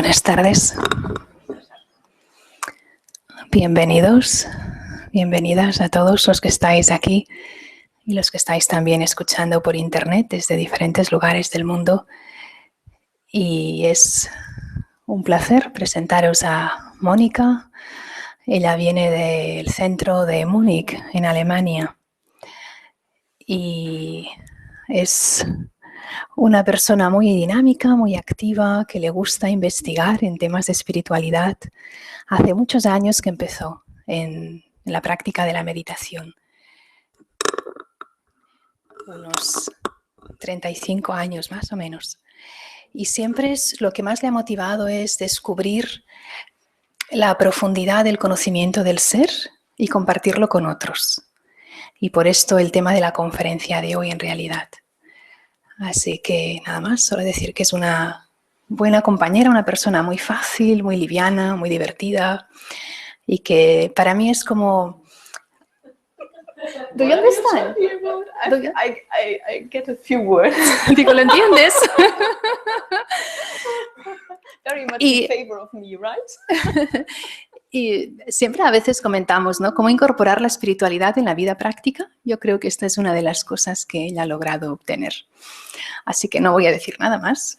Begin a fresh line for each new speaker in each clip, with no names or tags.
Buenas tardes. Bienvenidos, bienvenidas a todos los que estáis aquí y los que estáis también escuchando por internet desde diferentes lugares del mundo. Y es un placer presentaros a Monika. Ella viene del centro de Múnich, en Alemania. Y es una persona muy dinámica, muy activa, que le gusta investigar en temas de espiritualidad. Hace muchos años que empezó en la práctica de la meditación. Unos 35 años más o menos. Y siempre lo que más le ha motivado es descubrir la profundidad del conocimiento del ser y compartirlo con otros. Y por esto el tema de la conferencia de hoy en realidad. Así que nada más, solo decir que es una buena compañera, una persona muy fácil, muy liviana, muy divertida y que para mí es como...
Do you understand? I get a few words.
Digo, ¿lo entiendes?
Very much in favor of me, right?
Y siempre a veces comentamos, ¿no?, cómo incorporar la espiritualidad en la vida práctica. Yo creo que esta es una de las cosas que ella ha logrado obtener. Así que no voy a decir nada más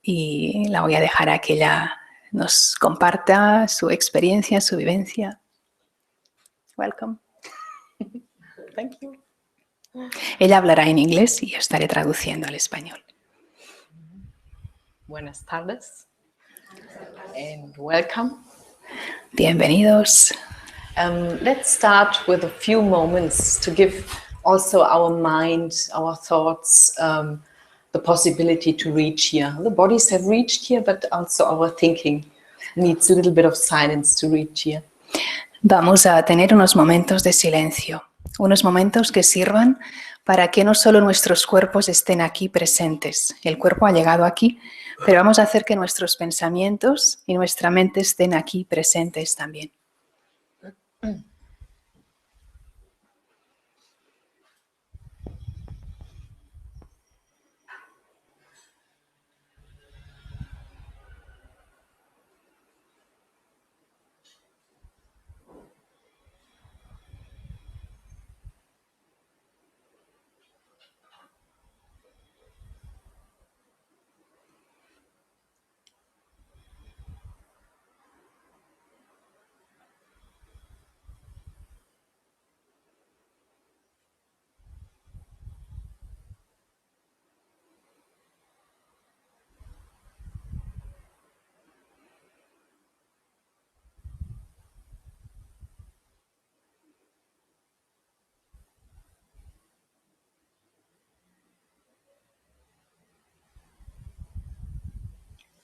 y la voy a dejar a que ella nos comparta su experiencia, su vivencia. Welcome.
Thank you.
Ella hablará en inglés y yo estaré traduciendo al español.
Buenas tardes and welcome.
Bienvenidos.
Let's start with a few moments to give also our mind, our thoughts, the possibility to reach here. The bodies have reached here, but also our thinking needs a little bit of silence to reach here.
Vamos a tener unos momentos de silencio, unos momentos que sirvan para que no solo nuestros cuerpos estén aquí presentes. El cuerpo ha llegado aquí, pero vamos a hacer que nuestros pensamientos y nuestra mente estén aquí presentes también.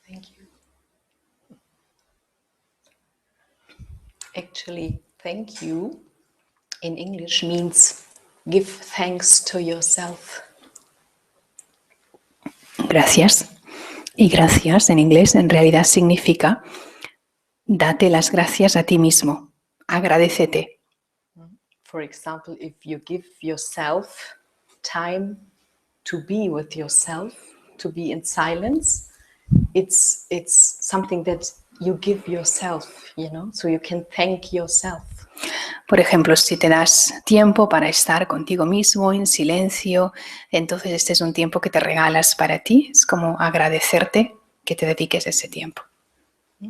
Thank you. Actually, thank you in English means give thanks to yourself.
Gracias. Y gracias en inglés en realidad significa date las gracias a ti mismo, agradécete.
For example, if you give yourself time to be with yourself, to be in silence, it's something that you give yourself, you know, so you can thank yourself.
Por ejemplo, si te das tiempo para estar contigo mismo en silencio, entonces este es un tiempo que te regalas para ti. Es como agradecerte que te dediques ese tiempo.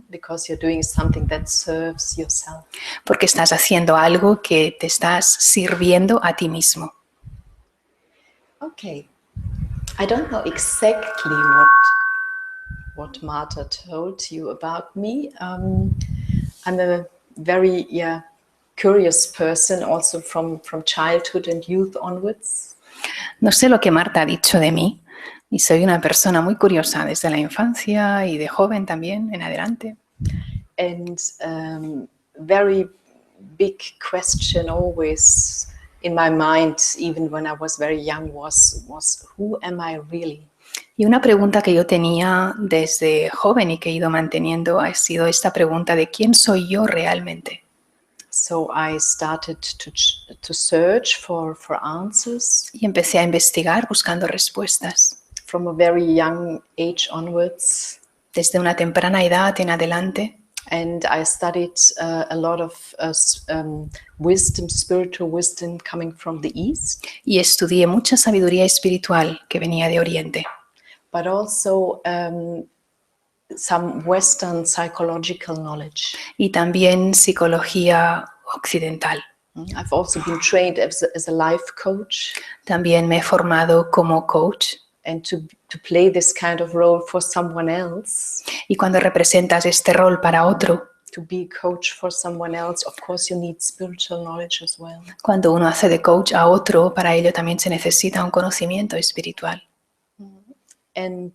Because you're doing something that serves yourself.
Porque estás haciendo algo que te estás sirviendo a ti mismo.
Okay. I don't know exactly what Marta told you about me. I'm a very curious person, also from childhood and youth onwards.
No sé lo que Marta ha dicho de mí y soy una persona muy curiosa desde la infancia y de joven también en adelante.
And very big question always in my mind, even when I was very young, was who am I really?
Y una pregunta que yo tenía desde joven y que he ido manteniendo ha sido esta pregunta de ¿quién soy yo realmente?
So I started to search for answers.
Y empecé a investigar buscando respuestas.
From a very young age onwards.
desde una temprana edad en adelante.
And I studied a lot of wisdom, spiritual wisdom coming from the East.
Y estudié mucha sabiduría espiritual que venía de Oriente,
But also some Western psychological knowledge.
y también psicología occidental.
I've also been trained as a life coach.
También me he formado como coach.
And to play this kind of role for someone else.
Y cuando representas este rol para otro,
To be a coach for someone else, of course you need spiritual knowledge as well.
cuando uno hace de coach a otro, para ello también se necesita un conocimiento espiritual.
And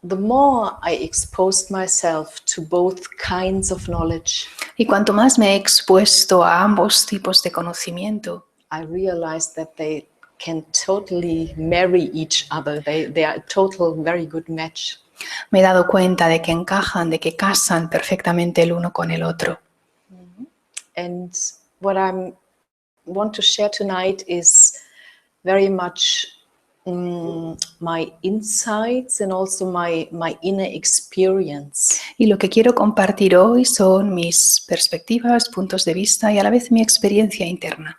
the more I exposed myself to both kinds of knowledge,
Y cuanto más me he expuesto a ambos tipos de conocimiento,
I realized that they can totally marry each other. They are a total very good match.
me he dado cuenta de que encajan, de que casan perfectamente el uno con el otro.
And what I want to share tonight is very much my insights and also my inner experience.
Y lo que quiero compartir hoy son mis perspectivas, puntos de vista y a la vez mi experiencia interna.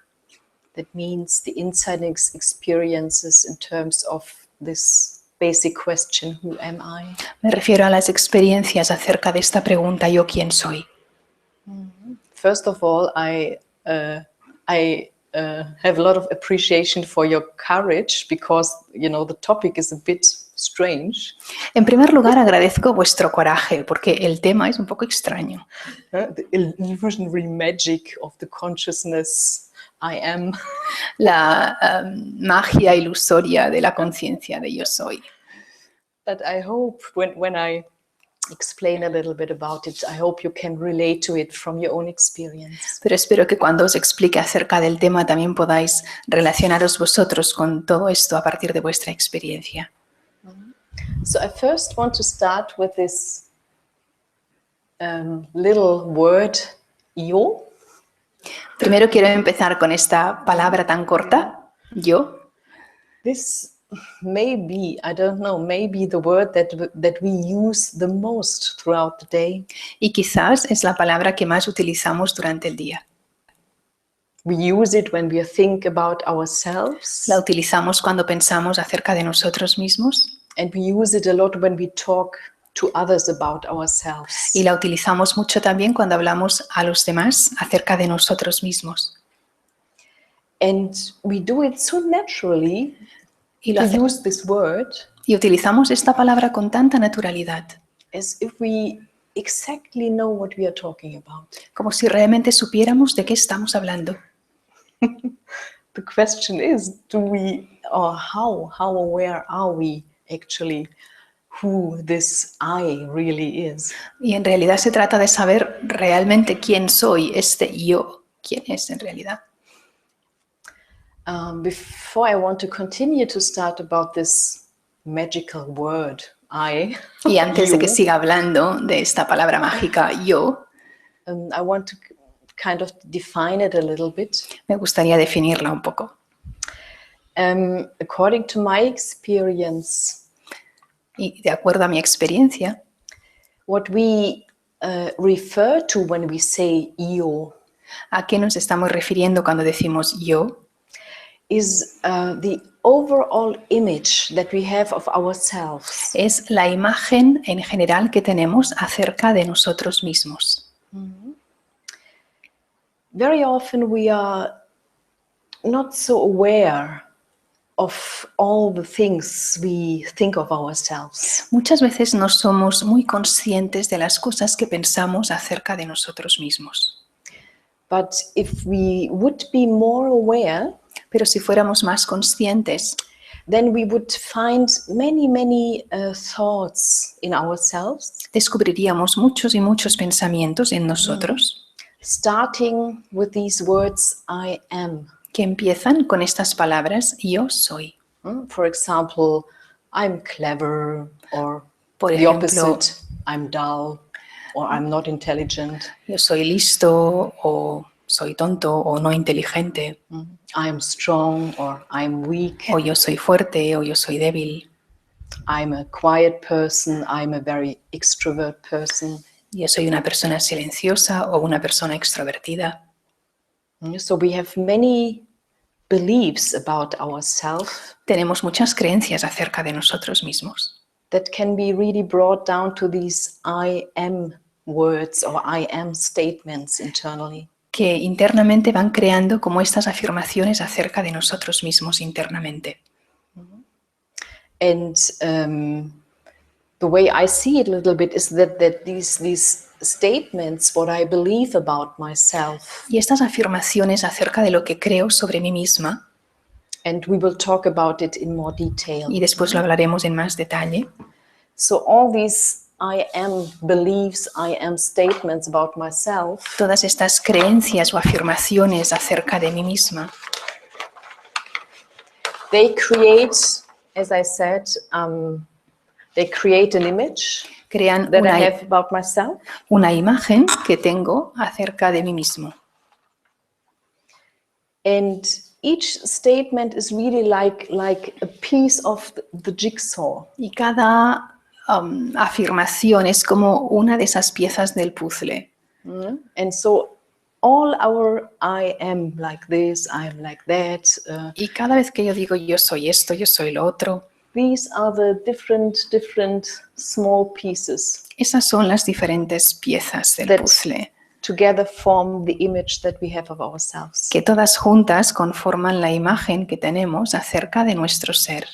That means the insight experiences in terms of this basic question, who am I?
Me refiero a las experiencias acerca de esta pregunta, ¿yo quién soy?
First of all, I have a lot of appreciation for your courage because, you know, the topic is a bit strange.
En primer lugar, agradezco vuestro coraje porque el tema es un poco extraño.
The illusionary magic of the consciousness I am.
La magia ilusoria de la conciencia de yo soy.
But I hope when I explain a little bit about it, I hope you can relate to it from your own experience.
Pero espero que cuando os explique acerca del tema también podáis relacionaros vosotros con todo esto a partir de vuestra experiencia.
So I first want to start with this little word, yo.
Primero quiero empezar con esta palabra tan corta, yo.
This may be, I don't know, maybe the word that we use the most throughout the day.
Y quizás es la palabra que más utilizamos durante el día.
We use it when we think about ourselves.
La utilizamos cuando pensamos acerca de nosotros mismos.
And we use it a lot when we talk to others about ourselves.
Y la utilizamos mucho también cuando hablamos a los demás acerca de nosotros mismos.
And we do it so naturally
Y,
to use this word
y utilizamos esta palabra con tanta naturalidad,
as if we exactly know what we are talking about.
como si realmente supiéramos de qué estamos hablando.
The question is, do we, or how aware are we actually who this I really is?
Y en realidad se trata de saber realmente quién soy, este yo, quién es en realidad.
Before I want to continue to start about this magical word, I,
Y antes de que
you,
siga hablando de esta palabra mágica, yo,
I want to kind of define it a little bit.
me gustaría definirla un poco.
According to my experience,
Y de acuerdo a mi experiencia,
what we refer to when we say yo
¿a qué nos estamos refiriendo cuando decimos yo?
is the overall image that we have of ourselves.
Es la imagen en general que tenemos acerca de nosotros mismos.
Very often we are not so aware of all the things we think of ourselves.
Muchas veces no somos muy conscientes de las cosas que pensamos acerca de nosotros mismos.
But if we would be more aware,
Pero si fuéramos más conscientes,
then we would find many thoughts in ourselves,
descubriríamos muchos y muchos pensamientos en nosotros
starting with these words, I am.
que empiezan con estas palabras, yo soy.
For example, I'm clever, or
Por
the
ejemplo,
opposite, I'm dull, or I'm not intelligent.
yo soy listo, o soy tonto, o no inteligente,
I'm strong, or I'm weak.
o yo soy fuerte, o yo soy débil.
I'm a quiet person, I'm a very extrovert person.
Yo soy una persona silenciosa o una persona extrovertida.
So we have many beliefs about ourselves
Tenemos muchas creencias acerca de nosotros mismos
that can be really brought down to these I am words or I am statements internally.
que internamente van creando como estas afirmaciones acerca de nosotros mismos internamente.
And the way I see it a little bit is that these statements, what I believe about myself,
Y estas afirmaciones acerca de lo que creo sobre mí misma,
and we will talk about it in more detail.
y después lo hablaremos en más detalle,
So all these I am beliefs, I am statements about myself,
todas estas creencias o afirmaciones acerca de mí misma,
they create, as I said, they create an image
crean
that I have about myself.
una imagen que tengo acerca de mí mismo.
And each statement is really like a piece of the jigsaw.
Y cada afirmación es como una de esas piezas del puzzle.
And so all our I am like this, I am like that.
Y cada vez que yo digo yo soy esto, yo soy lo otro,
These are the different small pieces
esas son las diferentes piezas del
that
puzzle,
together form the image that we have of ourselves.
que todas juntas conforman la imagen que tenemos acerca de nuestro ser.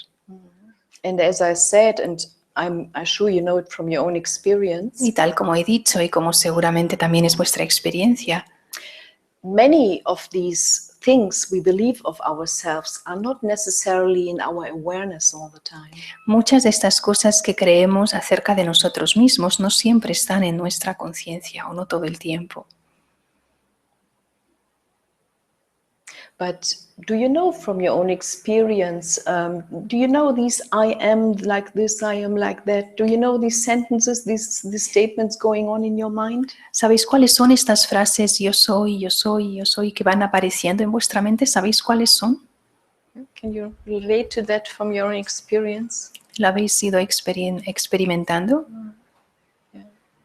And as I said, and I'm sure you know it from your own experience,
Y tal como he dicho y como seguramente también es vuestra experiencia,
many of these things we believe of ourselves are not necessarily in our awareness all the time.
muchas de estas cosas que creemos acerca de nosotros mismos no siempre están en nuestra conciencia o no todo el tiempo.
But do you know from your own experience, do you know these I am like this, I am like that? Do you know these sentences, these statements going on in your mind?
¿Sabéis cuáles son estas frases yo soy, yo soy, yo soy que van apareciendo en vuestra mente? ¿Sabéis cuáles son?
Can you relate to that from your own experience?
¿Lo habéis ido experimentando?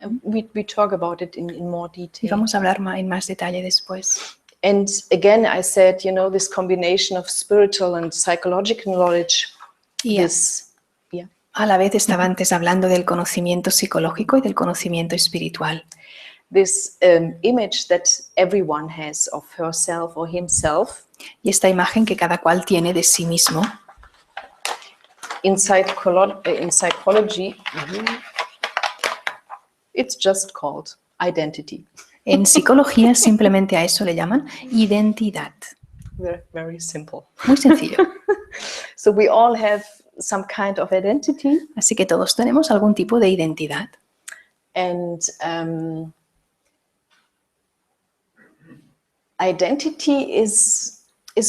And we talk about it in more
Y
detail.
vamos a hablar en más detalle después.
And again, I said, you know, this combination of spiritual and psychological knowledge
Y
is, yeah,
a la vez estaba antes hablando del conocimiento psicológico y del conocimiento espiritual.
this image that everyone has of herself or himself.
Y esta imagen que cada cual tiene de sí mismo.
In psychology, it's just called identity.
En psicología simplemente a eso le llaman identidad.
Very, very simple.
Muy sencillo.
So we all have some kind of identity.
Así que todos tenemos algún tipo de identidad.
And identity is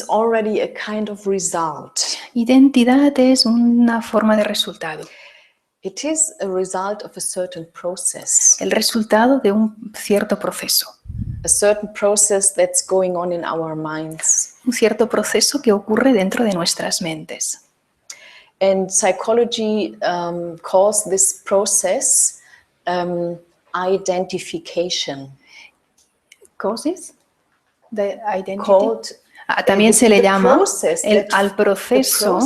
already a kind of result.
Identidad es una forma de resultado.
It is a result of a certain process.
El resultado de un cierto proceso.
A certain process that's going on in our minds.
Un cierto proceso que ocurre dentro de nuestras mentes.
And psychology calls this process identification.
¿Causes? The identity.
Called
también se le llama al proceso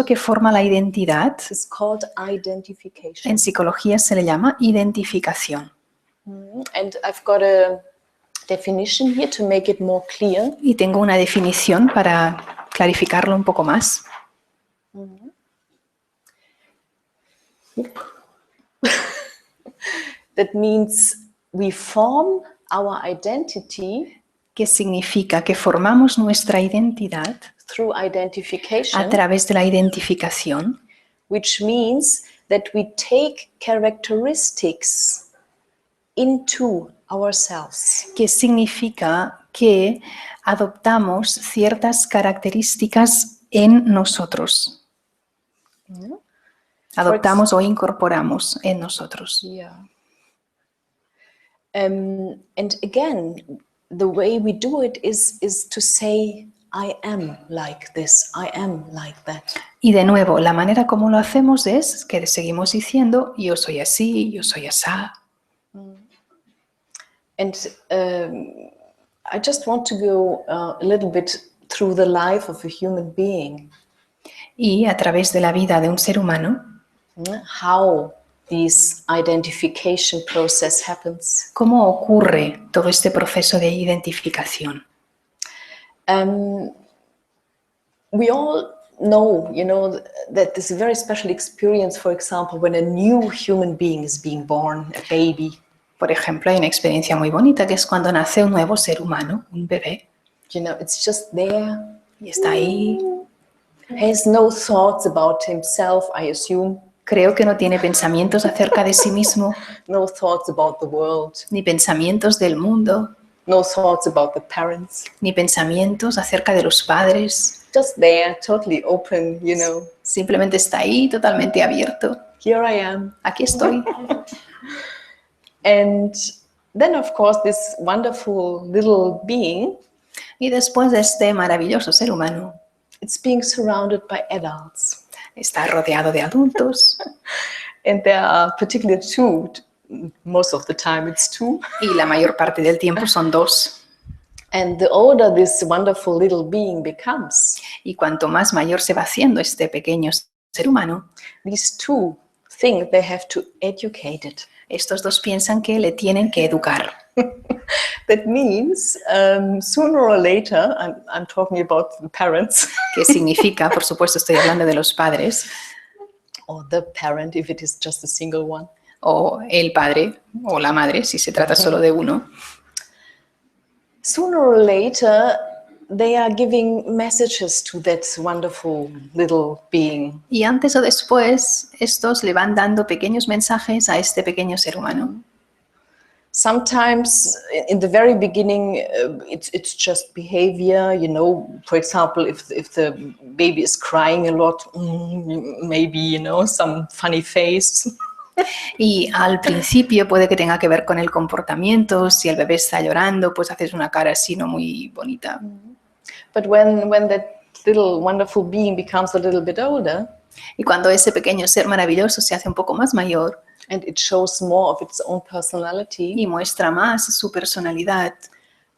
que forma la identidad.
Is called identification.
En psicología se le llama identificación.
And I've got a definition here to make it more clear.
Y tengo una definición para clarificarlo un poco más.
That means we form our identity,
que significa que formamos nuestra identidad
through identification,
a través de la identificación,
which means that we take characteristics into ourselves.
Que significa que adoptamos ciertas características en nosotros. Adoptamos o incorporamos en nosotros.
Yeah. And again, the way we do it is to say I am like this, I am like that.
Y de nuevo, la manera como lo hacemos es que seguimos diciendo yo soy así, yo soy asá.
And I just want to go a little bit through the life of a human being.
Y a través de la vida de un ser humano,
How this identification process happens.
¿cómo ocurre todo este proceso de identificación?
We all know, that there's a very special experience, for example, when a new human being is being born, a baby.
Por ejemplo, hay una experiencia muy bonita que es cuando nace un nuevo ser humano, un bebé,
It's just there.
y está ahí.
Has no thoughts about himself, I assume.
Creo que no tiene pensamientos acerca de sí mismo,
No thoughts about the world.
ni pensamientos del mundo,
No thoughts about the parents.
ni pensamientos acerca de los padres.
Just there, totally open,
Simplemente está ahí, totalmente abierto.
Here I am.
Aquí estoy.
And then, of course, this wonderful little being,
Y después de este maravilloso ser humano,
it's being surrounded by adults.
está rodeado de adultos.
And there are particularly two, most of the time it's two.
Y la mayor parte del tiempo son dos.
And the older this wonderful little being becomes,
Y cuanto más mayor se va haciendo este pequeño ser humano,
these two think they have to educate it.
estos dos piensan que le tienen que educar.
That means sooner or later, I'm talking about the parents.
¿Qué significa? Por supuesto, estoy hablando de los padres.
Or the parent, if it is just a single one.
O el padre o la madre, si se trata solo de uno.
Sooner or later, they are giving messages to that wonderful little being.
Y antes o después, estos le van dando pequeños mensajes a este pequeño ser humano.
Sometimes, in the very beginning, it's just behavior. For example, if the baby is crying a lot, maybe some funny face.
Y al principio puede que tenga que ver con el comportamiento. Si el bebé está llorando, pues haces una cara así no muy bonita.
But when that little wonderful being becomes a little bit older,
y cuando ese pequeño ser maravilloso se hace un poco más mayor,
and it shows more of its own personality,
y muestra más su personalidad,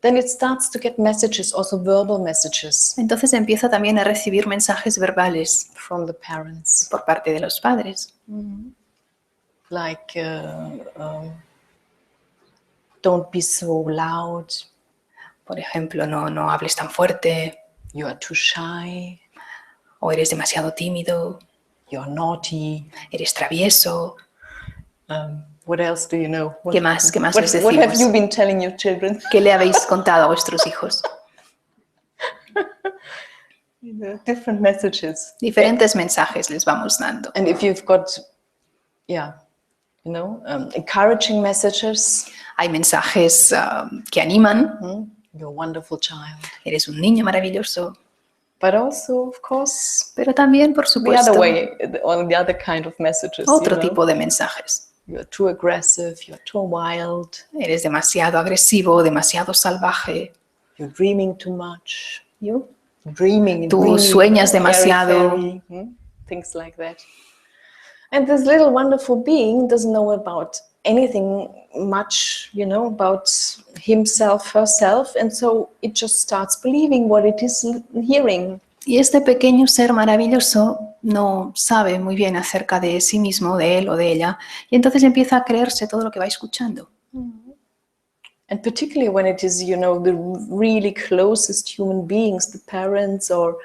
then it starts to get messages, also verbal messages,
entonces empieza también a recibir mensajes verbales
from the parents,
por parte de los padres.
like don't be so loud.
Por ejemplo, no hables tan fuerte.
You are too shy.
O eres demasiado tímido.
You are naughty.
Eres travieso.
What else do you know?
¿Qué más les decimos?
What have you been telling your children?
¿Qué le habéis contado a vuestros hijos?
Different messages.
Diferentes mensajes les vamos dando.
And if you've got, encouraging messages.
Hay mensajes que animan.
You're a wonderful child.
Eres un niño maravilloso.
But also, of course,
pero también, por supuesto,
the other kind of messages.
Otro tipo de mensajes.
You're too aggressive, you're too wild.
Eres demasiado agresivo, demasiado salvaje.
You're dreaming too much.
Tú sueñas demasiado.
Things like that. And this little wonderful being doesn't know about anything much, about himself, herself, and so it just starts believing what it is hearing.
Y este pequeño ser maravilloso no sabe muy bien acerca de sí mismo, de él o de ella, y entonces empieza a creerse todo lo que va escuchando.
And particularly when it is, the really closest human beings, the parents, or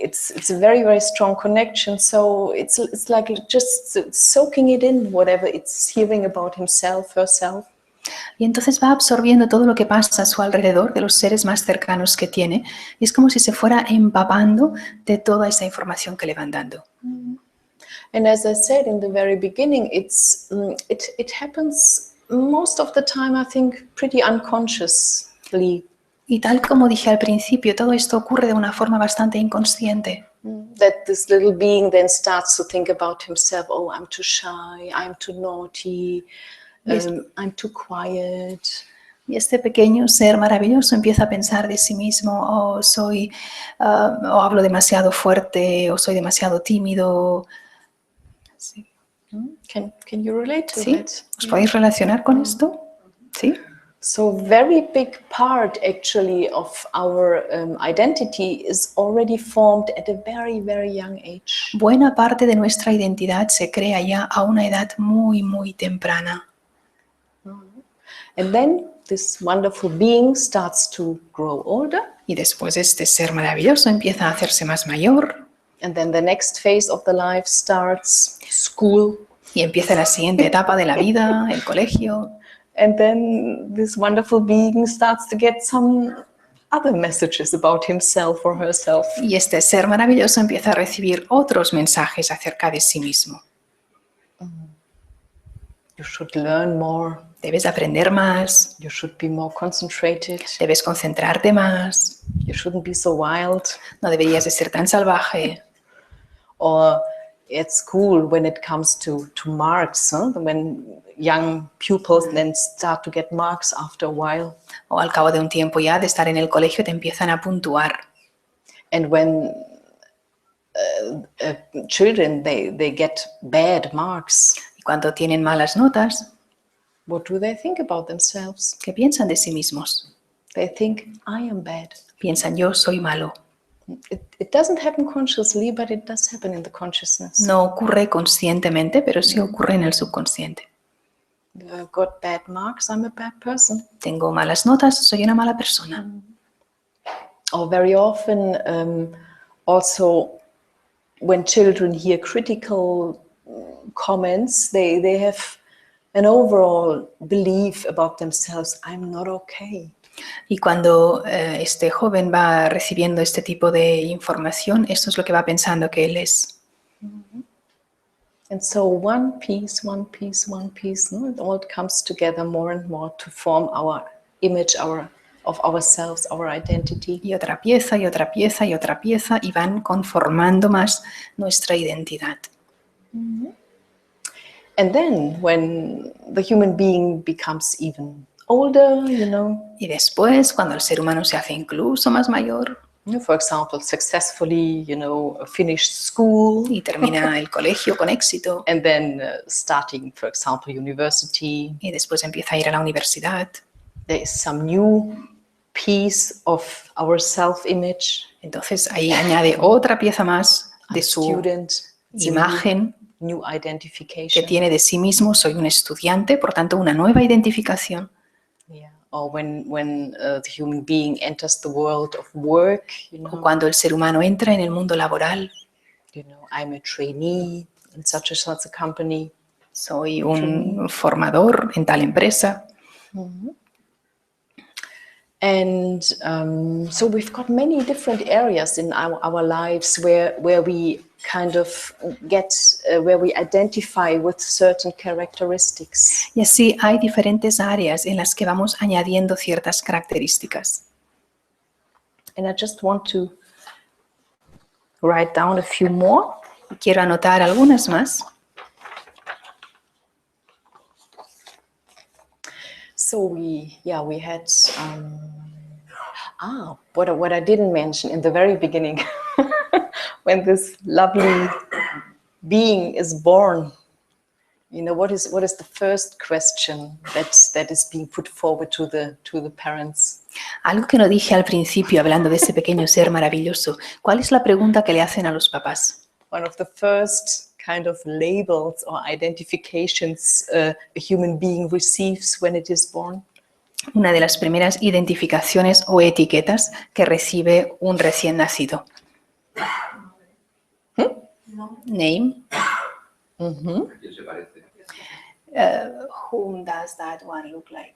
it's a very, very strong connection. So it's like just soaking it in, whatever it's hearing about himself, herself.
Y entonces va absorbiendo todo lo que pasa a su alrededor, de los seres más cercanos que tiene. Y es como si se fuera empapando de toda esa información que le van dando.
And as I said in the very beginning, it happens most of the time, I think, pretty unconsciously.
Y tal como dije al principio, todo esto ocurre de una forma bastante inconsciente.
That this little being then starts to think about himself. Oh, I'm too shy, I'm too naughty, I'm too quiet.
Y este pequeño ser maravilloso empieza a pensar de sí mismo, o hablo demasiado fuerte, o soy demasiado tímido. Sí.
Can you relate to
¿Sí?
that?
¿Os podéis relacionar con esto? ¿Sí?
So very big part actually of our identity is already formed at a very, very young age.
Buena parte de nuestra identidad se crea ya a una edad muy, muy temprana.
And then this wonderful being starts to grow older.
Y después este ser maravilloso empieza a hacerse más mayor.
And then the next phase of the life starts school.
Y empieza la siguiente etapa de la vida, el colegio.
And then this wonderful being starts to get some other messages about himself or herself.
Y este ser maravilloso empieza a recibir otros mensajes acerca de sí mismo.
You should learn more.
Debes aprender más.
You should be more concentrated.
Debes concentrarte más.
You shouldn't be so wild.
No deberías de ser tan salvaje.
Or at school, when it comes to marks, when young pupils then start to get marks after a while.
O al cabo de un tiempo ya de estar en el colegio te empiezan a puntuar.
And when children, they get bad marks.
Y cuando tienen malas notas,
What do they think about themselves?
¿qué piensan de sí mismos?
They think, I am bad.
Piensan, yo soy malo.
It doesn't happen consciously, but it does happen in the consciousness.
No ocurre conscientemente, pero sí ocurre en el subconsciente.
I've got bad marks, I'm a bad person.
Tengo malas notas, soy una mala persona.
Or very often, also, when children hear critical comments, they have an overall belief about themselves. I'm not okay.
Y cuando este joven va recibiendo este tipo de información, esto es lo que va pensando que él es.
And so one piece, it all comes together more and more to form our image, of ourselves, our identity.
Y otra pieza, y otra pieza, y otra pieza, y van conformando más nuestra identidad.
And then when the human being becomes even older,
Y después, cuando el ser humano se hace incluso más mayor,
for example, successfully, finished school.
Y termina el colegio con éxito.
And then starting, for example, university.
Y después empieza a ir a la universidad.
There is some new piece of our self-image.
Entonces ahí añade otra pieza más de su
student,
imagen
new identification.
Que tiene de sí mismo. Soy un estudiante, por tanto una nueva identificación.
Yeah. Or when the human being enters the world of work,
O cuando el ser humano entra en el mundo laboral.
I'm a trainee in such a company.
Soy un formador en tal empresa.
And so we've got many different areas in our lives where we kind of get, where we identify with certain characteristics.
Y así hay diferentes áreas en las que vamos añadiendo ciertas características.
And I just want to write down a few more.
Quiero anotar algunas más.
So we had what I didn't mention in the very beginning, when this lovely being is born, what is the first question that is being put forward to the parents?
Algo que no dije al principio hablando de ese pequeño ser maravilloso. ¿Cuál es la pregunta que le hacen a los papás?
One of the first kind of labels or identifications a human being receives when it is born.
Una de las primeras identificaciones o etiquetas que recibe un recién nacido. Name.
¿Quién se parece?
Whom does that one look like?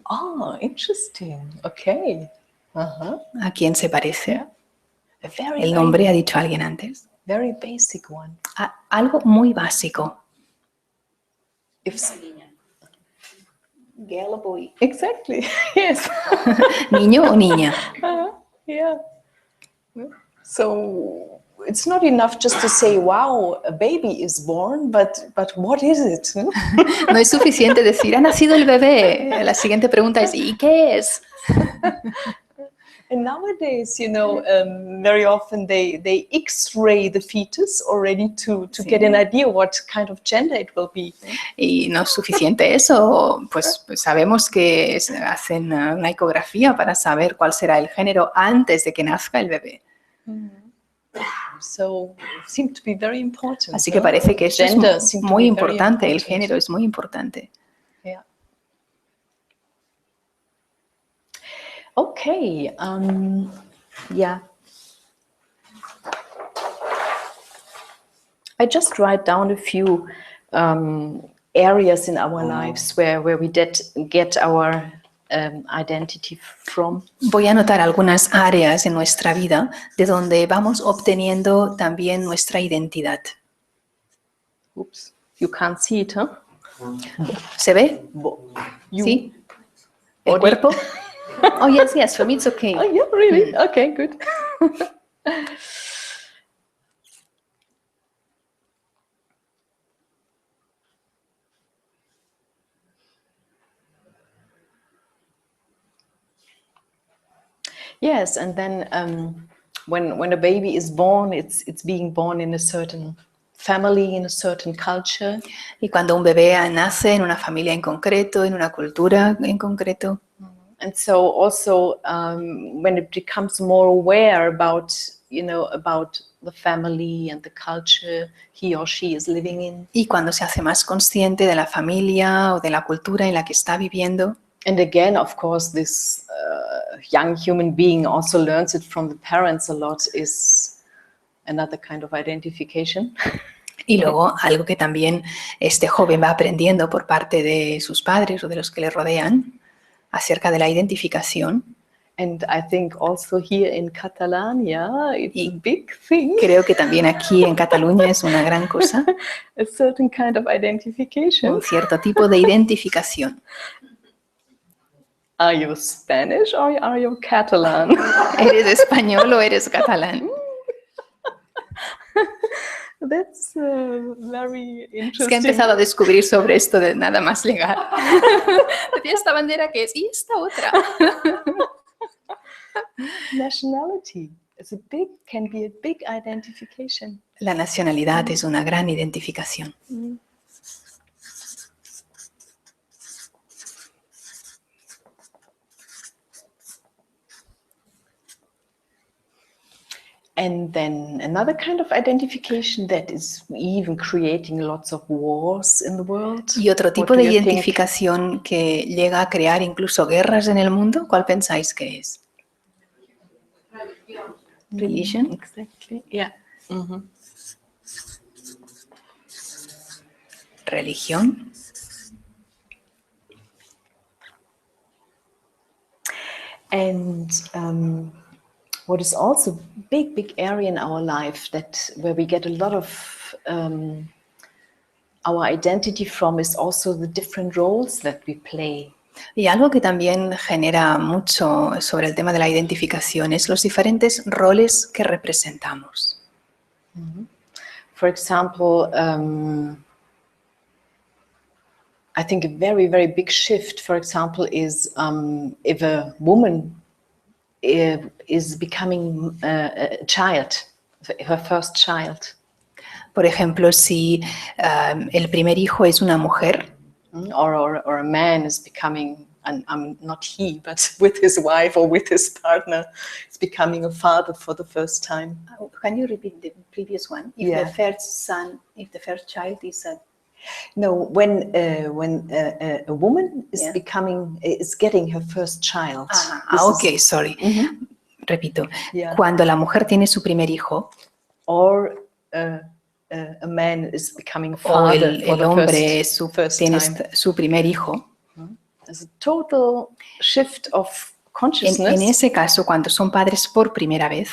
Oh, interesting. Okay.
¿A quién se parece?
El
nombre ha dicho alguien antes.
Very basic one.
Algo muy básico.
Girl or boy? Exactly. Yes.
¿Niño o niña?
Yeah. So it's not enough just to say, wow, a baby is born, but what is it?
No es suficiente decir, ha nacido el bebé. La siguiente pregunta es, ¿y qué es?
And nowadays, very often they X-ray the fetus already to get an idea what kind of gender it will be.
Y no es suficiente eso, pues sabemos que hacen una ecografía para saber cuál será el género antes de que nazca el bebé.
So it seems to be very important.
Así que parece que eso
Gender
es
seems to
muy
be very
importante, el
important.
género es muy importante.
Yeah. Okay. Yeah. I just write down a few areas in our lives where we get our identity from.
Voy a anotar algunas áreas en nuestra vida de donde vamos obteniendo también nuestra identidad.
Oops, you can't see it, huh?
¿Se ve?
You.
¿Sí? ¿El
Body.
cuerpo? Oh, yes, for me it's okay.
Oh, yeah, really? Okay, good. Yes, and then when a baby is born, it's being born in a certain family, in a certain culture.
Y cuando un bebé nace en una familia en concreto, en una cultura en concreto.
And so also when it becomes more aware about the family and the culture he or she is living in.
Y cuando se hace más consciente de la familia o de la cultura en la que está viviendo.
And again, of course, this young human being also learns it from the parents a lot, is another kind of identification.
Y luego algo que también este joven va aprendiendo por parte de sus padres o de los que le rodean acerca de la identificación.
And I think also here in Catalonia, it's a big thing.
Creo que también aquí en Cataluña es una gran cosa.
A certain kind of identification.
Un cierto tipo de identificación.
Are you Spanish or are you Catalan?
¿Eres español o eres catalán?
That's very interesting.
Es que he empezado a descubrir sobre esto de nada más llegar. Decía esta bandera que es y esta otra.
Nationality can be a big identification.
La nacionalidad es una gran identificación.
And then another kind of identification that is even creating lots of wars in the world.
Y otro tipo de identificación que llega a crear incluso guerras en el mundo, ¿cuál pensáis que es? Religion.
Exactly. Yeah. Mm-hmm.
Religión.
And what is also a big area in our life where we get a lot of our identity from is also the different roles that we play.
Y algo que también genera mucho sobre el tema de la identificación es los diferentes roles que representamos.
Mm-hmm. For example, I think a very big shift, for example, is if a woman is becoming a child, her first child.
Por ejemplo, si el primer hijo es una mujer.
Or a man is becoming, and not he, but with his wife or with his partner, is becoming a father for the first time.
Can you repeat the previous one? If the first child is a...
No, when a woman is getting her first child.
Okay, sorry. Mm-hmm. Repito. Yeah. Cuando la mujer tiene su primer hijo.
Or a man is becoming a father.
O el hombre tiene su primer hijo.
There's a total shift of consciousness.
En ese caso, cuando son padres por primera vez,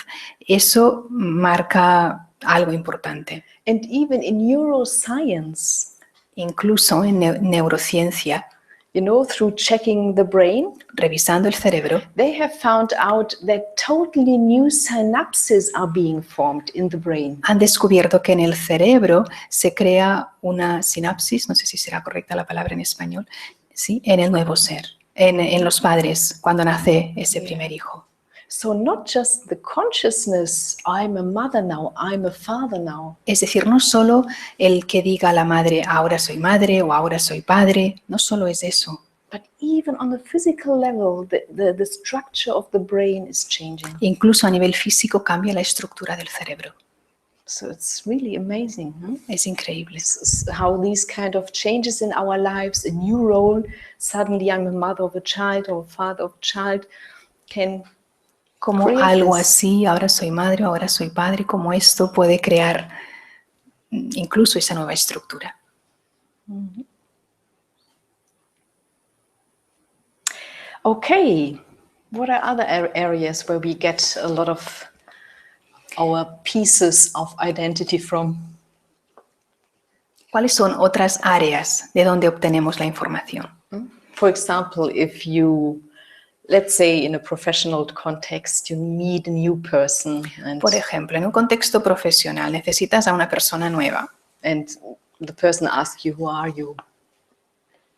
eso marca algo importante.
And even in neuroscience,
incluso en neurociencia,
Through checking the brain,
revisando el cerebro,
they have found out that totally new synapses are being formed in the brain.
han descubierto que en el cerebro se crea una sinapsis, no sé si será correcta la palabra en español, ¿sí? En el nuevo ser, en los padres, cuando nace ese primer hijo.
So not just the consciousness, I'm a mother now, I'm a father now.
Es decir, no solo el que diga a la madre, ahora soy madre o ahora soy padre, no solo es eso.
But even on the physical level, the structure of the brain is changing.
Incluso a nivel físico cambia la estructura del cerebro.
So it's really amazing.
Es increíble.
How these kind of changes in our lives, a new role, suddenly I'm a mother of a child or a father of a child, can
Como algo así, ahora soy madre, ahora soy padre, como esto puede crear incluso esa nueva estructura.
Okay, what are other areas where we get a lot of our pieces of identity from?
¿Cuáles son otras áreas de donde obtenemos la información?
For example, if you, let's say in a professional context, you meet a new person.
Por ejemplo, en un contexto profesional necesitas a una persona nueva.
And the person asks you, who are you?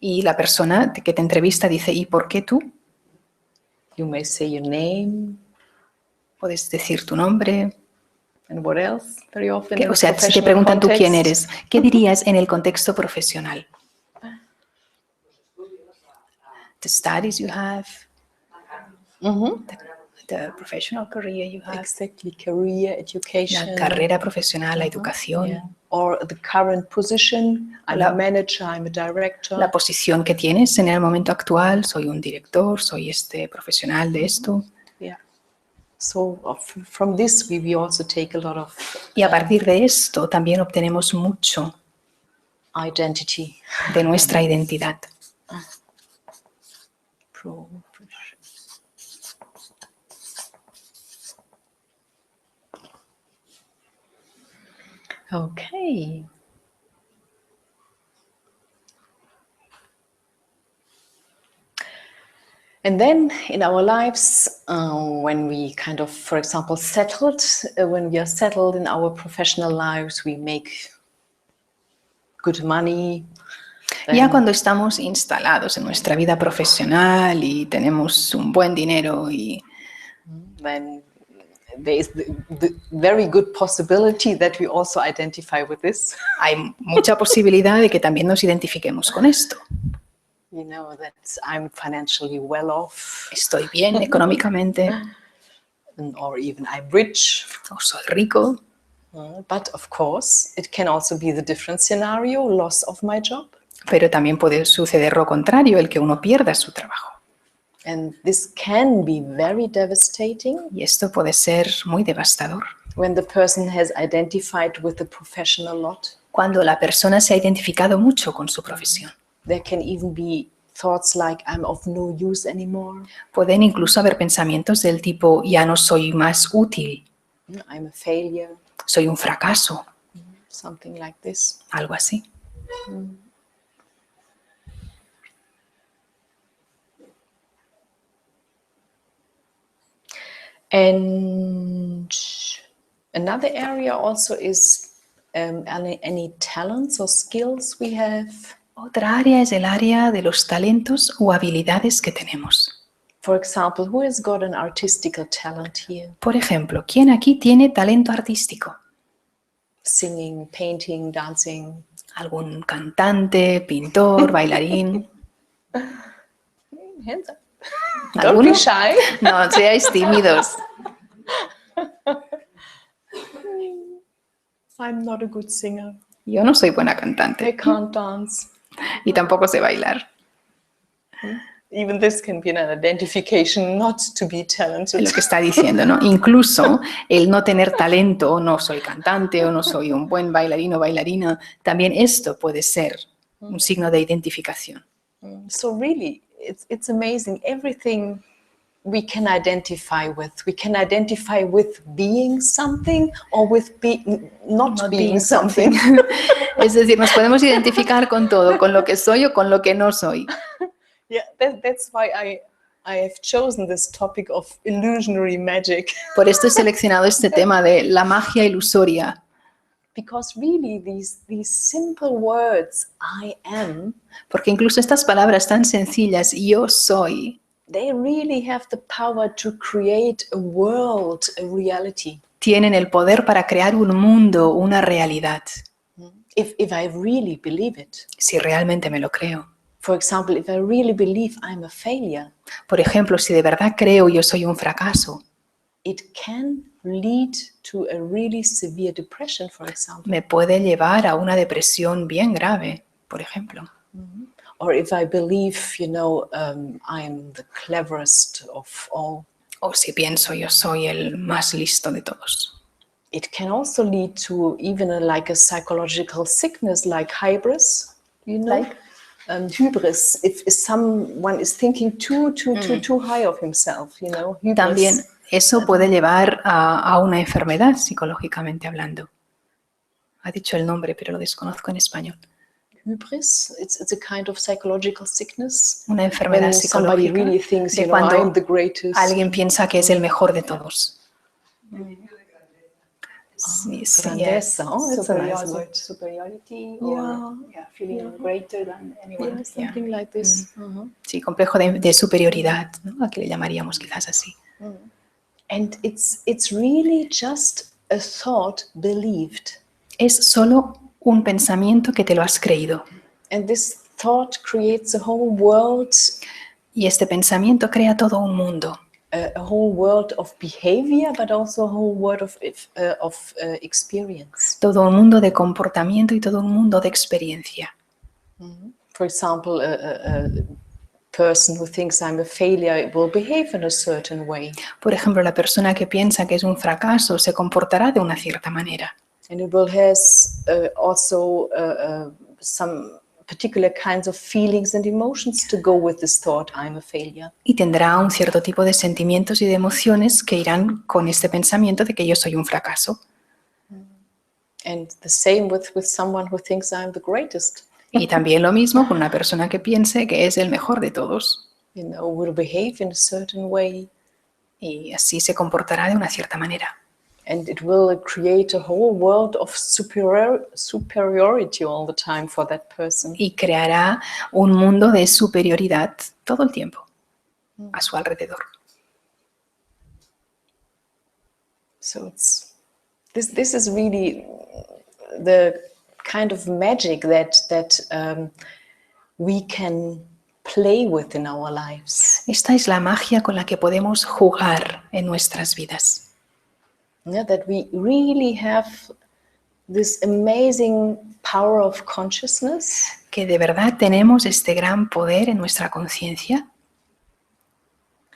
Y la persona que te entrevista dice, ¿y por qué tú?
You may say your name.
Puedes decir tu nombre.
And what else? Very often
O sea, si te preguntan tú quién eres, ¿qué dirías en el contexto profesional? The studies you have, the professional career you have,
exactly, career, education,
la carrera profesional, la educación,
yeah. Or the current position, I'm a manager, I'm a director.
La posición que tienes en el momento actual, soy un director, soy este profesional de esto.
Yeah. So from this we also take a lot of
y a partir de esto también obtenemos mucho
identity
de nuestra identidad.
Okay. And then in our lives, when we kind of, for example, when we are settled in our professional lives, we make good money.
Ya cuando estamos instalados en nuestra vida profesional y tenemos un buen dinero y
then there is the very good possibility that we also identify with this.
Hay mucha posibilidad de que también nos identifiquemos con esto.
You know, that I'm financially well off.
Estoy bien económicamente.
Or even I'm rich.
O soy rico.
But of course, it can also be the different scenario, loss of my job.
Pero también puede suceder lo contrario, el que uno pierda su trabajo.
And this can be very devastating.
Y esto puede ser muy devastador.
When the person has identified with the profession a lot.
Cuando la persona se ha identificado mucho con su profesión.
There can even be thoughts like I'm of no use anymore.
Pueden incluso haber pensamientos del tipo ya no soy más útil.
I'm a failure.
Soy un fracaso.
Something like this.
Algo así.
And another area also is any talents or skills we have.
Otra área es el área de los talentos o habilidades que tenemos.
For example, who has got an artistical talent here?
Por ejemplo, ¿quién aquí tiene talento artístico?
Singing, painting, dancing.
¿Algún cantante, pintor, bailarín?
Hands up.
¿Alguno?
Don't be shy.
No, seáis tímidos.
I'm not a good singer.
Yo no soy buena cantante.
I can't dance.
Y tampoco sé bailar.
Even this can be an identification not to be talented.
Lo que está diciendo, ¿no? Incluso el no tener talento, no soy cantante o no soy un buen bailarín o bailarina, también esto puede ser un signo de identificación.
So really, it's amazing. Everything we can identify with. We can identify with being something or with not being something.
Es decir, nos podemos identificar con todo, con lo que soy o con lo que no soy.
Yeah, that's why I have chosen this topic of illusionary magic.
Por esto he seleccionado este tema de la magia ilusoria,
Because really these simple words, I am,
porque incluso estas palabras tan sencillas, yo soy,
they really have the power to create a world, a reality.
tienen el poder para crear un mundo, una realidad,
If I really believe it.
si realmente me lo creo.
For example, if I really believe I'm a failure,
Por ejemplo, si de verdad creo yo soy un fracaso,
it can lead to a really severe depression, for example.
me puede llevar a una depresión bien grave, por ejemplo.
Or if I believe, I'm the cleverest of all,
O si pienso yo soy el más listo de todos.
it can also lead to even like a psychological sickness like hybris,
Like?
Hybris. If someone is thinking too high of himself, hybris.
También eso puede llevar a una enfermedad psicológicamente hablando. Ha dicho el nombre, pero lo desconozco en español.
Hybris, it's a kind of psychological sickness.
Una enfermedad
When somebody
psicológica
really thinks,
de
I'm
cuando
the greatest.
alguien piensa que es el mejor de todos. Sí, sí,
Grandeza. Oh, that's a nice word.
Superiority
or,
feeling greater than anyone.
Yeah, something like this.
Sí, complejo de superioridad, ¿no? Aquí le llamaríamos quizás así.
And it's really just a thought believed.
Es solo un pensamiento que te lo has creído.
And this thought creates a whole world,
Y este pensamiento crea todo un mundo.
a whole world of behavior, but also a whole world of experience.
Todo un mundo de comportamiento y todo un mundo de experiencia.
For example, a person who thinks I'm a failure will behave in a certain way.
Por ejemplo, la persona que piensa que es un fracaso se comportará de una cierta manera.
And it will has also some particular kinds of feelings and emotions to go with this thought, I'm a failure.
Y tendrá un cierto tipo de sentimientos y de emociones que irán con este pensamiento de que yo soy un fracaso.
And the same with someone who thinks I'm the greatest.
Y también lo mismo con una persona que piense que es el mejor de todos.
Will behave in a certain way.
Y así se comportará de una cierta manera.
And it will create a whole world of superiority all the time for that person.
Y creará un mundo de superioridad todo el tiempo a su alrededor.
So this is really the kind of magic that we can play with in our lives.
Esta es la magia con la que podemos jugar en nuestras vidas.
Yeah, that we really have this amazing power of consciousness.
Que de verdad tenemos este gran poder en nuestra conciencia.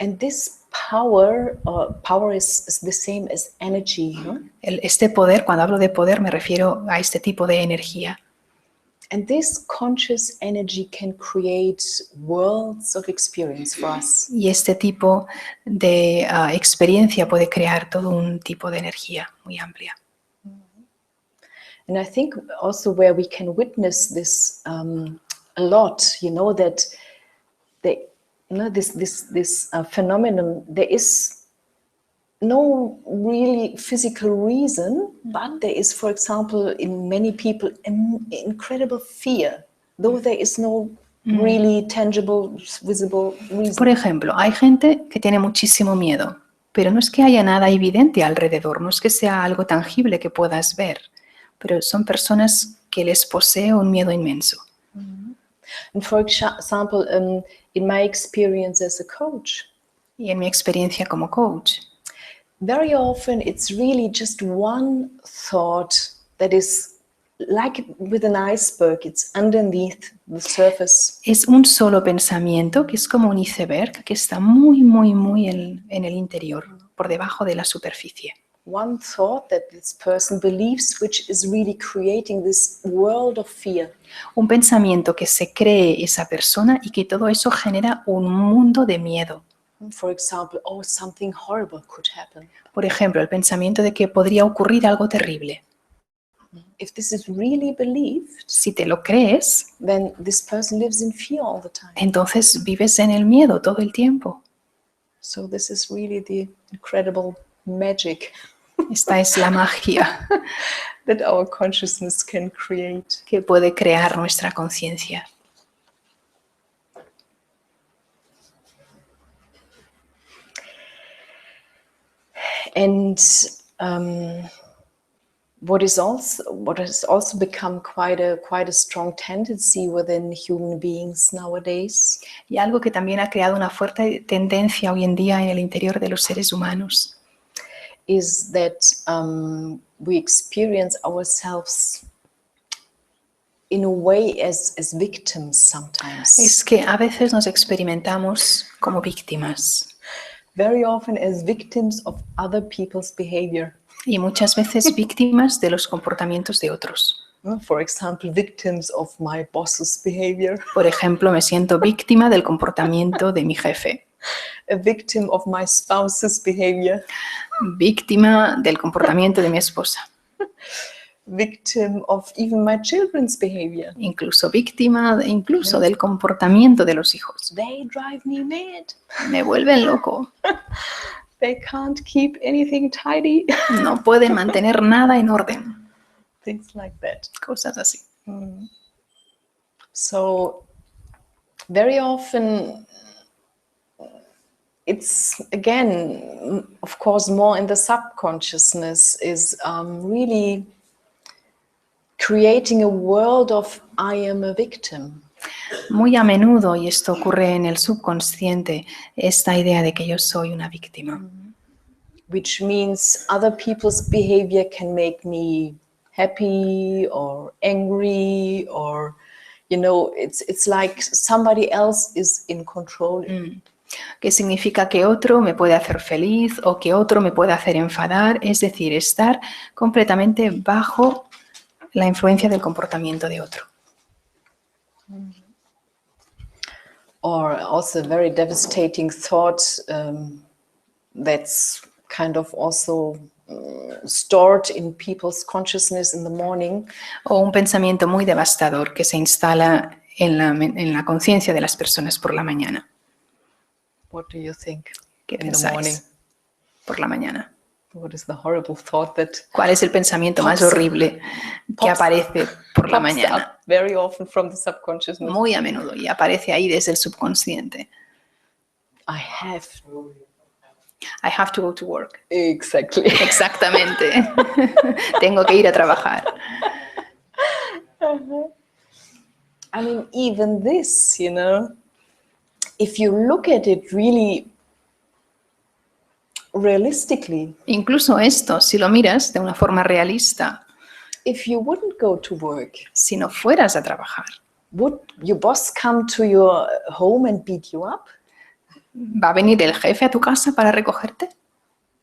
And this power is the same as energy.
Este poder, cuando hablo de poder, me refiero a este tipo de energía.
And this conscious energy can create worlds of experience for us.
Y este tipo de experiencia puede crear todo un tipo de energía muy amplia.
And I think also where we can witness this a lot, that this phenomenon, there is no really physical reason, but there is, for example, in many people, incredible fear, though there is no really tangible, visible reason.
Por ejemplo, hay gente que tiene muchísimo miedo, pero no es que haya nada evidente alrededor, no es que sea algo tangible que puedas ver, pero son personas que les posee un miedo inmenso.
And for example, in my experience as a coach,
y en mi experiencia como coach,
very often it's really just one thought that is like with an iceberg, it's underneath the surface.
Es un solo pensamiento que es como un iceberg que está muy, muy, muy en el interior, por debajo de la superficie.
One thought that this person believes, which is really creating this world of fear.
Un pensamiento que se cree esa persona y que todo eso genera un mundo de miedo.
For example, something horrible could happen.
Por ejemplo, el pensamiento de que podría ocurrir algo terrible.
If this is really believed,
Si te lo crees,
then this person lives in fear all the time.
entonces vives en el miedo todo el tiempo.
So this is really the incredible magic
Esta es la magia
that our consciousness can create.
que puede crear nuestra conciencia.
And what has also become quite a strong tendency within human beings nowadays
Y algo que también ha creado una fuerte tendencia hoy en día en el interior de los seres humanos
is that we experience ourselves in a way as victims sometimes.
es que a veces nos experimentamos como víctimas
Very often as victims of other people's behavior.
y muchas veces víctimas de los comportamientos de otros.
For example, victims of my boss's behavior,
Por ejemplo, me siento víctima del comportamiento de mi jefe,
a victim of my spouse's behavior,
víctima del comportamiento de mi esposa,
victim of even my children's behavior.
incluso víctima del comportamiento de los hijos.
They drive me mad.
Me vuelven loco,
They can't keep anything tidy.
no pueden mantener nada en orden,
Things like that.
cosas así.
So very often it's, again, of course, more in the subconsciousness is really creating a world of I am a victim.
Muy a menudo, y esto ocurre en el subconsciente, esta idea de que yo soy una víctima.
Which means other people's behavior can make me happy or angry, or, it's like somebody else is in control.
Que significa que otro me puede hacer feliz o que otro me puede hacer enfadar, es decir, estar completamente bajo la influencia del comportamiento de otro.
Or also a very devastating thought that's kind of also stored in people's consciousness in the morning.
O un pensamiento muy devastador que se instala en la conciencia de las personas por la mañana.
What do you think?
¿Qué
in the morning?
pensáis por la mañana?
What is the horrible thought that
¿Cuál es el pensamiento más horrible que aparece por la mañana?
up very often from the subconsciousness?
Muy a menudo, y aparece ahí desde el subconsciente.
I
have to go to work.
exactly.
Exactamente. Tengo que ir a trabajar.
I mean, even this, if you look at it really realistically,
Incluso esto, si lo miras de una forma realista,
if you wouldn't go to work,
si no fueras a trabajar,
would your boss come to your home and beat you up?
¿va a venir el jefe a tu casa para recogerte?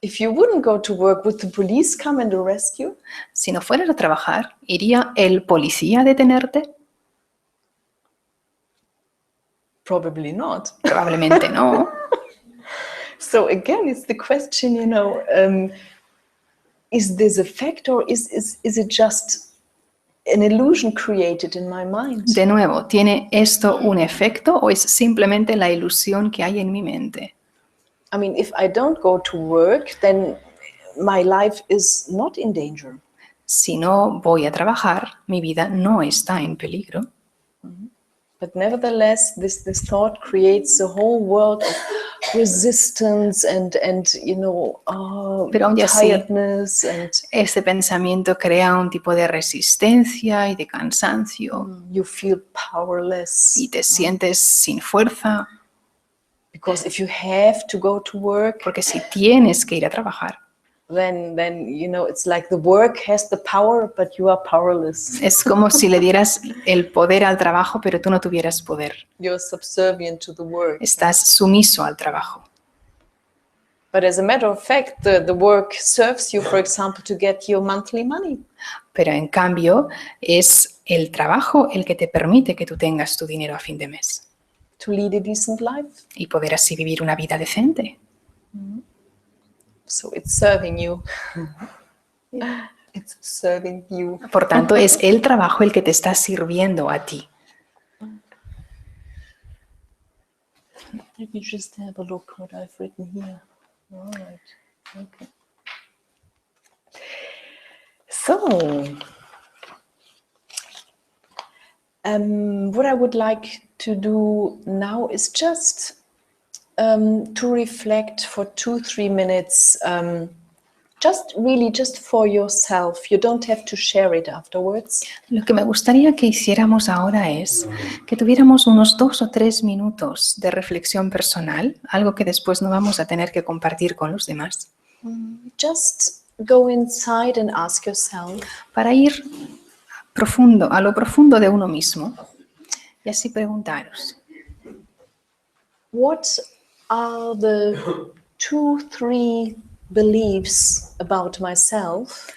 If you wouldn't go to work, would the police come and arrest you?
Si no fueras a trabajar, ¿iría el policía a detenerte?
Probably not.
Probablemente no.
So again, it's the question, is this a fact, or is it just an illusion created in my mind?
De nuevo, ¿tiene esto un efecto o es simplemente la ilusión que hay en mi mente?
I mean, if I don't go to work, then my life is not in danger.
Si no voy a trabajar, mi vida no está en peligro.
But nevertheless, this thought creates a whole world of resistance and
Pero aún así,
tiredness and
este pensamiento crea un tipo de resistencia y de cansancio
you feel powerless.
y te sientes sin fuerza,
Because if you have to go to work,
porque si tienes que ir a trabajar,
then it's like the work has the power, but you are powerless.
es como si le dieras el poder al trabajo, pero tú no tuvieras poder.
You're subservient to the work.
Estás sumiso al trabajo.
But as a matter of fact, the work serves you, for example, to get your monthly money.
Pero en cambio, es el trabajo el que te permite que tú tengas tu dinero a fin de mes
To lead a decent life.
y poder así vivir una vida decente.
So it's serving you. It's serving you.
Por tanto, es el trabajo el que te está sirviendo a ti.
Let me just have a look what I've written here. All right. Okay. So, what I would like to do now is just to reflect for 2-3 minutes, just for yourself. You don't have to share it afterwards.
Lo que me gustaría que hiciéramos ahora es que tuviéramos unos 2 o 3 minutos de reflexión personal, algo que después no vamos a tener que compartir con los demás,
Just go inside and ask yourself,
para ir profundo, a lo profundo de uno mismo y así preguntaros,
what are the 2-3 beliefs about myself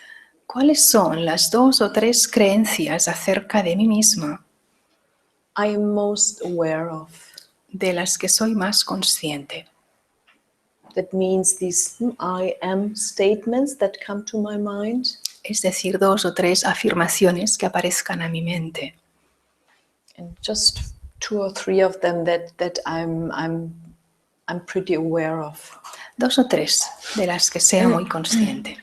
¿cuáles son las 2 o 3 creencias acerca de mí misma
I am most aware of?
de las que soy más consciente?
That means these I am statements that come to my mind.
Es decir, 2 o 3 afirmaciones que aparezcan a mi mente.
And just 2 or 3 of them that I'm pretty aware of.
2 o 3 de las que sea muy consciente.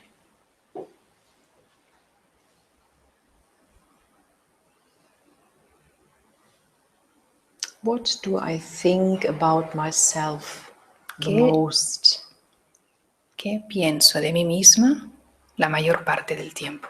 What do I think about myself the most?
¿Qué pienso de mí misma la mayor parte del tiempo?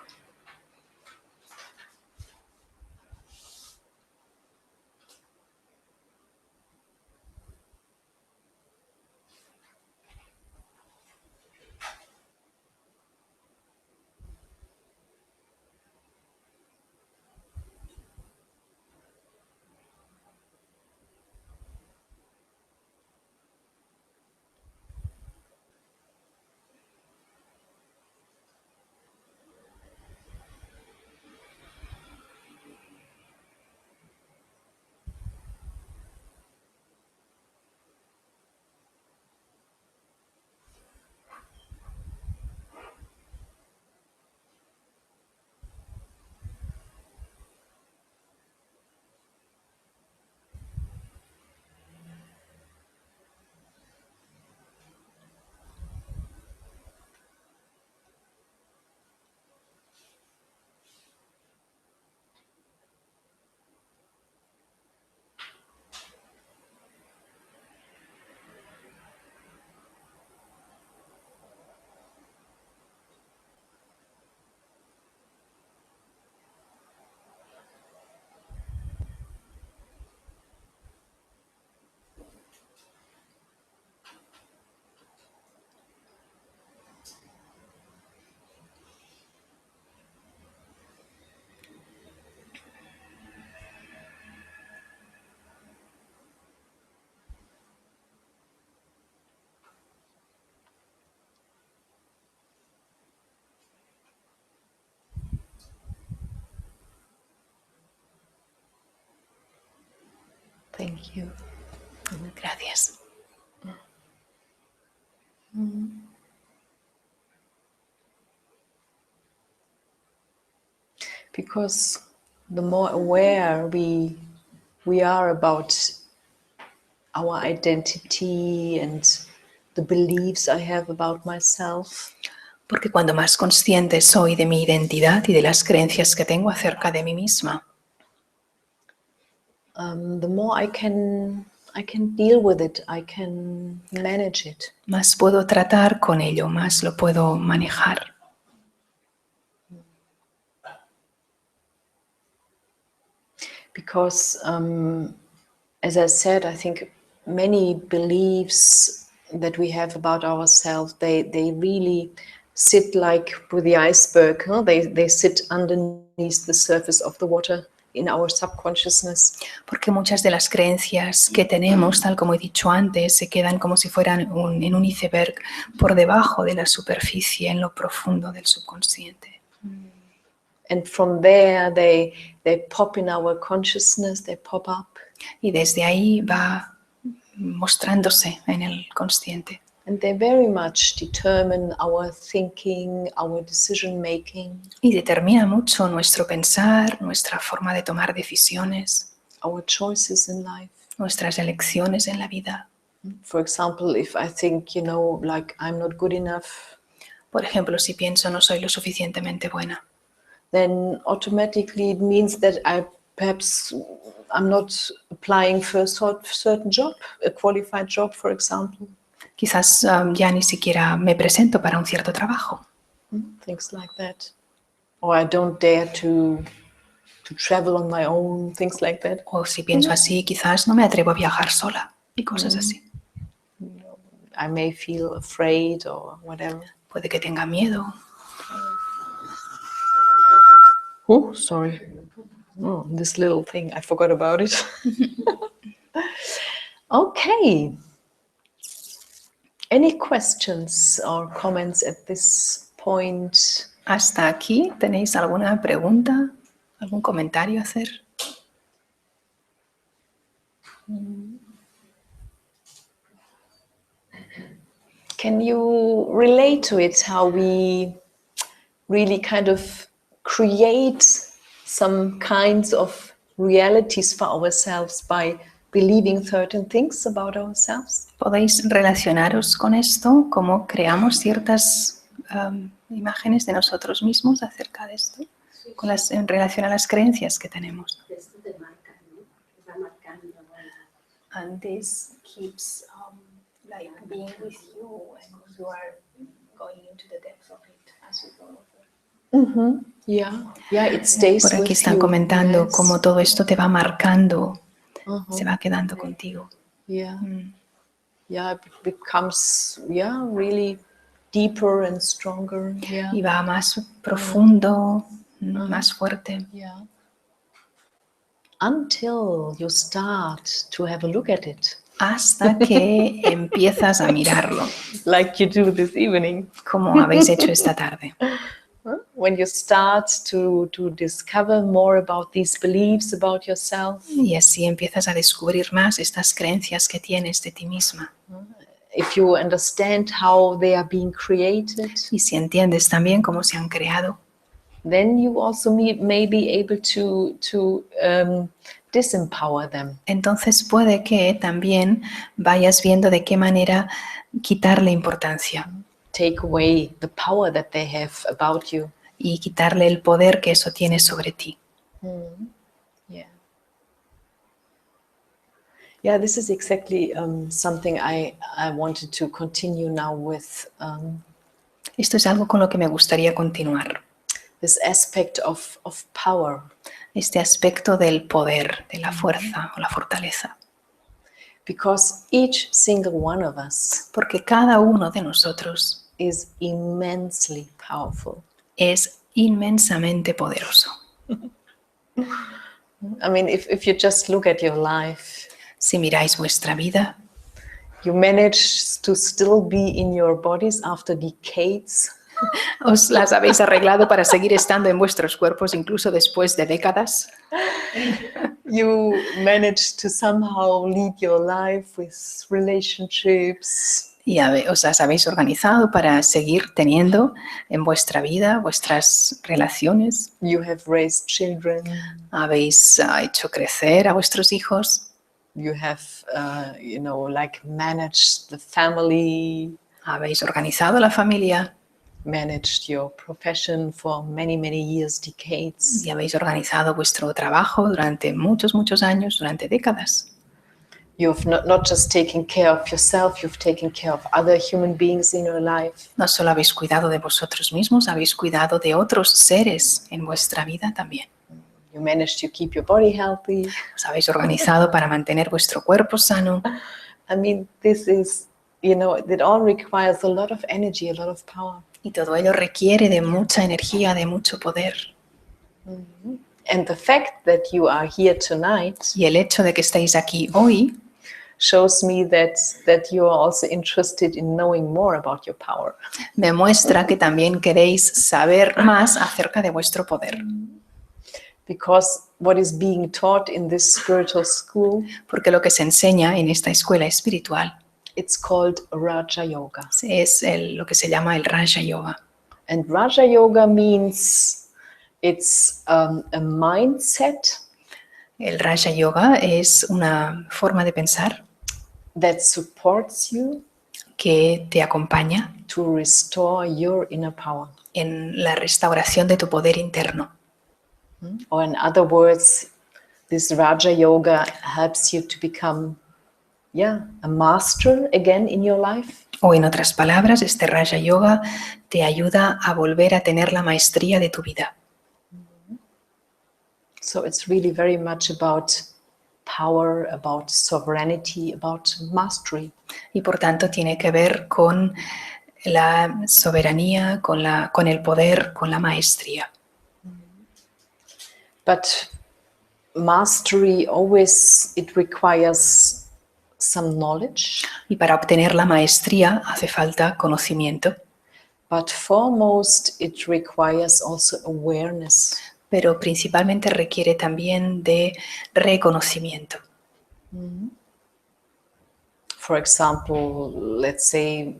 Thank you.
Gracias.
Because the more aware we are about our identity and the beliefs I have about myself,
Porque cuando más consciente soy de mi identidad y de las creencias que tengo acerca de mí misma,
the more I can deal with it, I can manage it.
más puedo tratar con ello, más lo puedo manejar.
Because, as I said, I think many beliefs that we have about ourselves, they really sit like with the iceberg. Huh? They sit underneath the surface of the water in our subconsciousness.
Porque muchas de las creencias que tenemos, tal como he dicho antes, se quedan como si fueran en un iceberg por debajo de la superficie, en lo profundo del subconsciente.
And from there, they pop in our consciousness, they pop up.
Y desde ahí va mostrándose en el consciente.
And they very much determine our thinking, our decision making,
Y determina mucho nuestro pensar, nuestra forma de tomar decisiones,
our choices in life.
nuestras elecciones en la vida.
For example, if I think, like I'm not good enough,
Por ejemplo, si pienso no soy lo suficientemente buena,
then automatically it means that I'm not applying for a certain job, a qualified job, for example.
quizás ya ni siquiera me presento para un cierto trabajo.
Things like that. Or I don't dare to travel on my own, things like that.
O si pienso así, quizás no me atrevo a viajar sola y cosas así.
I may feel afraid or whatever.
Puede que tenga miedo.
Oh, sorry. Oh, this little thing, I forgot about it. Okay. Any questions or comments at this point?
Hasta aquí, ¿tenéis alguna pregunta, algún comentario a hacer?
Can you relate to it how we really kind of create some kinds of realities for ourselves by believing certain things about ourselves?
¿Podéis relacionaros con esto? ¿Cómo creamos ciertas imágenes de nosotros mismos acerca de esto? En relación a las creencias que tenemos.
Esto te marca, ¿no? Te va marcando.
And this keeps like being with you and you are going into the depth of it as you go.
Yeah, it stays
Por aquí
with
están
you.
comentando
Yes.
cómo todo esto te va marcando, se va quedando contigo.
Yeah. Yeah, it becomes really deeper and stronger. Yeah.
Y va más profundo, más fuerte.
Yeah. Until you start to have a look at it.
Hasta que empiezas a mirarlo,
Like you do this evening.
como habéis hecho esta tarde.
When you start to discover more about these beliefs about yourself.
Y así empiezas a descubrir más estas creencias que tienes de ti misma.
If you understand how they are being created,
Y si entiendes también cómo se han creado,
then you also may be able to disempower them.
entonces puede que también vayas viendo de qué manera quitarle importancia
Take away the power that they have about you.
y quitarle el poder que eso tiene sobre ti.
Yeah. Yeah, this is exactly something I wanted to continue now with.
Esto es algo con lo que me gustaría continuar.
This aspect of power.
Este aspecto del poder, de la fuerza o la fortaleza.
Because each single one of us
Porque cada uno de nosotros
is immensely powerful.
es inmensamente poderoso.
I mean, if you just look at your life,
Si miráis vuestra vida,
you manage to still be in your bodies after decades.
os las habéis arreglado para seguir estando en vuestros cuerpos incluso después de décadas.
You manage to somehow lead your life with relationships.
Y os las habéis organizado para seguir teniendo en vuestra vida vuestras relaciones.
You have raised children.
Habéis hecho crecer a vuestros hijos.
You have, like managed the family.
Habéis organizado la familia.
Managed your profession for many, many years, decades.
Y habéis organizado vuestro trabajo durante muchos, muchos años, durante décadas.
You've not just taken care of yourself, you've taken care of other human beings in your life.
No solo habéis cuidado de vosotros mismos, habéis cuidado de otros seres en vuestra vida también.
You managed to keep your body healthy.
Os habéis organizado para mantener vuestro cuerpo sano.
I mean, this is, it all requires a lot of energy, a lot of power.
Y todo ello requiere de mucha energía, de mucho poder.
And the fact that you are here tonight
Y el hecho de que estéis aquí hoy
shows me that you are also interested in knowing more about your power.
me muestra que también queréis saber más acerca de vuestro poder.
Because what is being taught in this spiritual school
Porque lo que se enseña en esta escuela espiritual
it's called Raja Yoga.
Es lo que se llama el Raja Yoga.
And Raja Yoga means it's a mindset
El Raja Yoga es una forma de pensar
that supports you
que te acompaña
to restore your inner power.
en la restauración de tu poder interno.
Or in other words, this Raja Yoga helps you to become, a master again in your life.
O en otras palabras, este Raja Yoga te ayuda a volver a tener la maestría de tu vida.
So it's really very much about power, about sovereignty, about mastery.
Y por tanto tiene que ver con la soberanía, con el poder, con la maestría.
But mastery always, it requires some knowledge.
Y para obtener la maestría hace falta conocimiento,
But foremost, it requires also awareness.
pero principalmente requiere también de reconocimiento.
For example, let's say,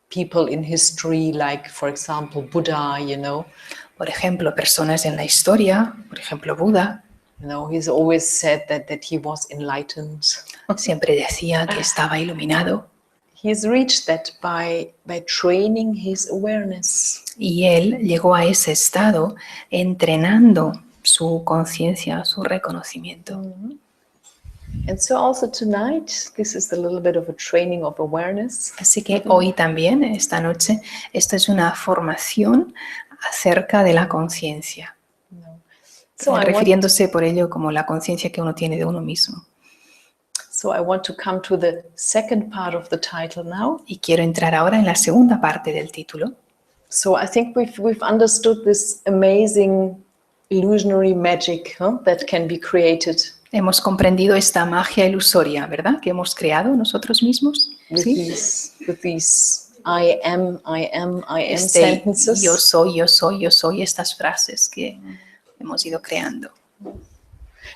people in history, like, for example, Buddha,
Por ejemplo, personas en la historia, por ejemplo, Buda,
he's always said that he was enlightened.
siempre decía que estaba iluminado.
He's reached that by training his awareness.
Y él llegó a ese estado entrenando su conciencia, su reconocimiento.
And so also tonight, this is a little bit of a training of awareness.
Así que hoy también, esta noche, esto es una formación acerca de la conciencia.
So
refiriéndose por ello como la conciencia que uno tiene de uno mismo.
So I want to come to the second part of the title now.
Y quiero entrar ahora en la segunda parte del título.
So I think we've understood this amazing illusionary magic that can be created.
Hemos comprendido esta magia ilusoria, ¿verdad? Que hemos creado nosotros mismos.
With these I am sentences.
Yo soy, estas frases que hemos ido creando.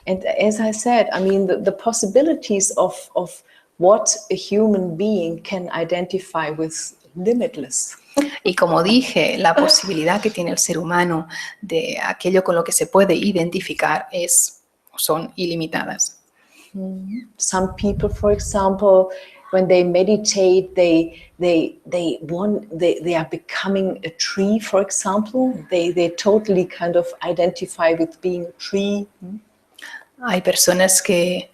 And as I said, I mean, the possibilities of what a human being can identify with limitless.
Y como dije, la posibilidad que tiene el ser humano de aquello con lo que se puede identificar son ilimitadas.
Some people, for example, when they meditate, they are becoming a tree, for example. They totally kind of identify with being a tree.
Hay personas que,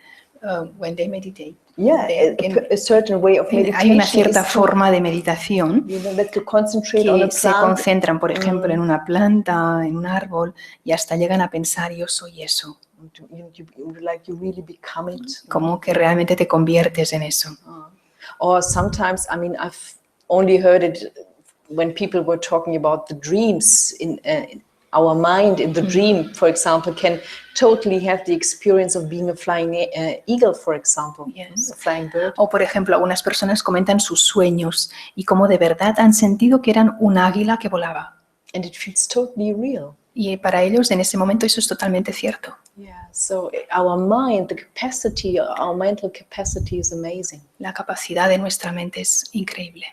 when they meditate,
a certain way of meditation.
Hay una cierta forma de meditación
to concentrate on a
que se
plant.
concentran, por ejemplo, en una planta, en un árbol, y hasta llegan a pensar, yo soy eso.
You really become it.
Como que realmente te conviertes en eso.
Or sometimes, I mean, I've only heard it when people were talking about the dreams in our mind in the dream, for example, can totally have the experience of being a flying eagle, for example,
Yes.
a flying bird.
O, por ejemplo, algunas personas comentan sus sueños y cómo de verdad han sentido que eran un águila que volaba.
And it feels totally real.
Y para ellos, en ese momento, eso es totalmente cierto.
Yeah, so our mind, the capacity, our mental capacity is amazing.
La capacidad de nuestra mente es increíble,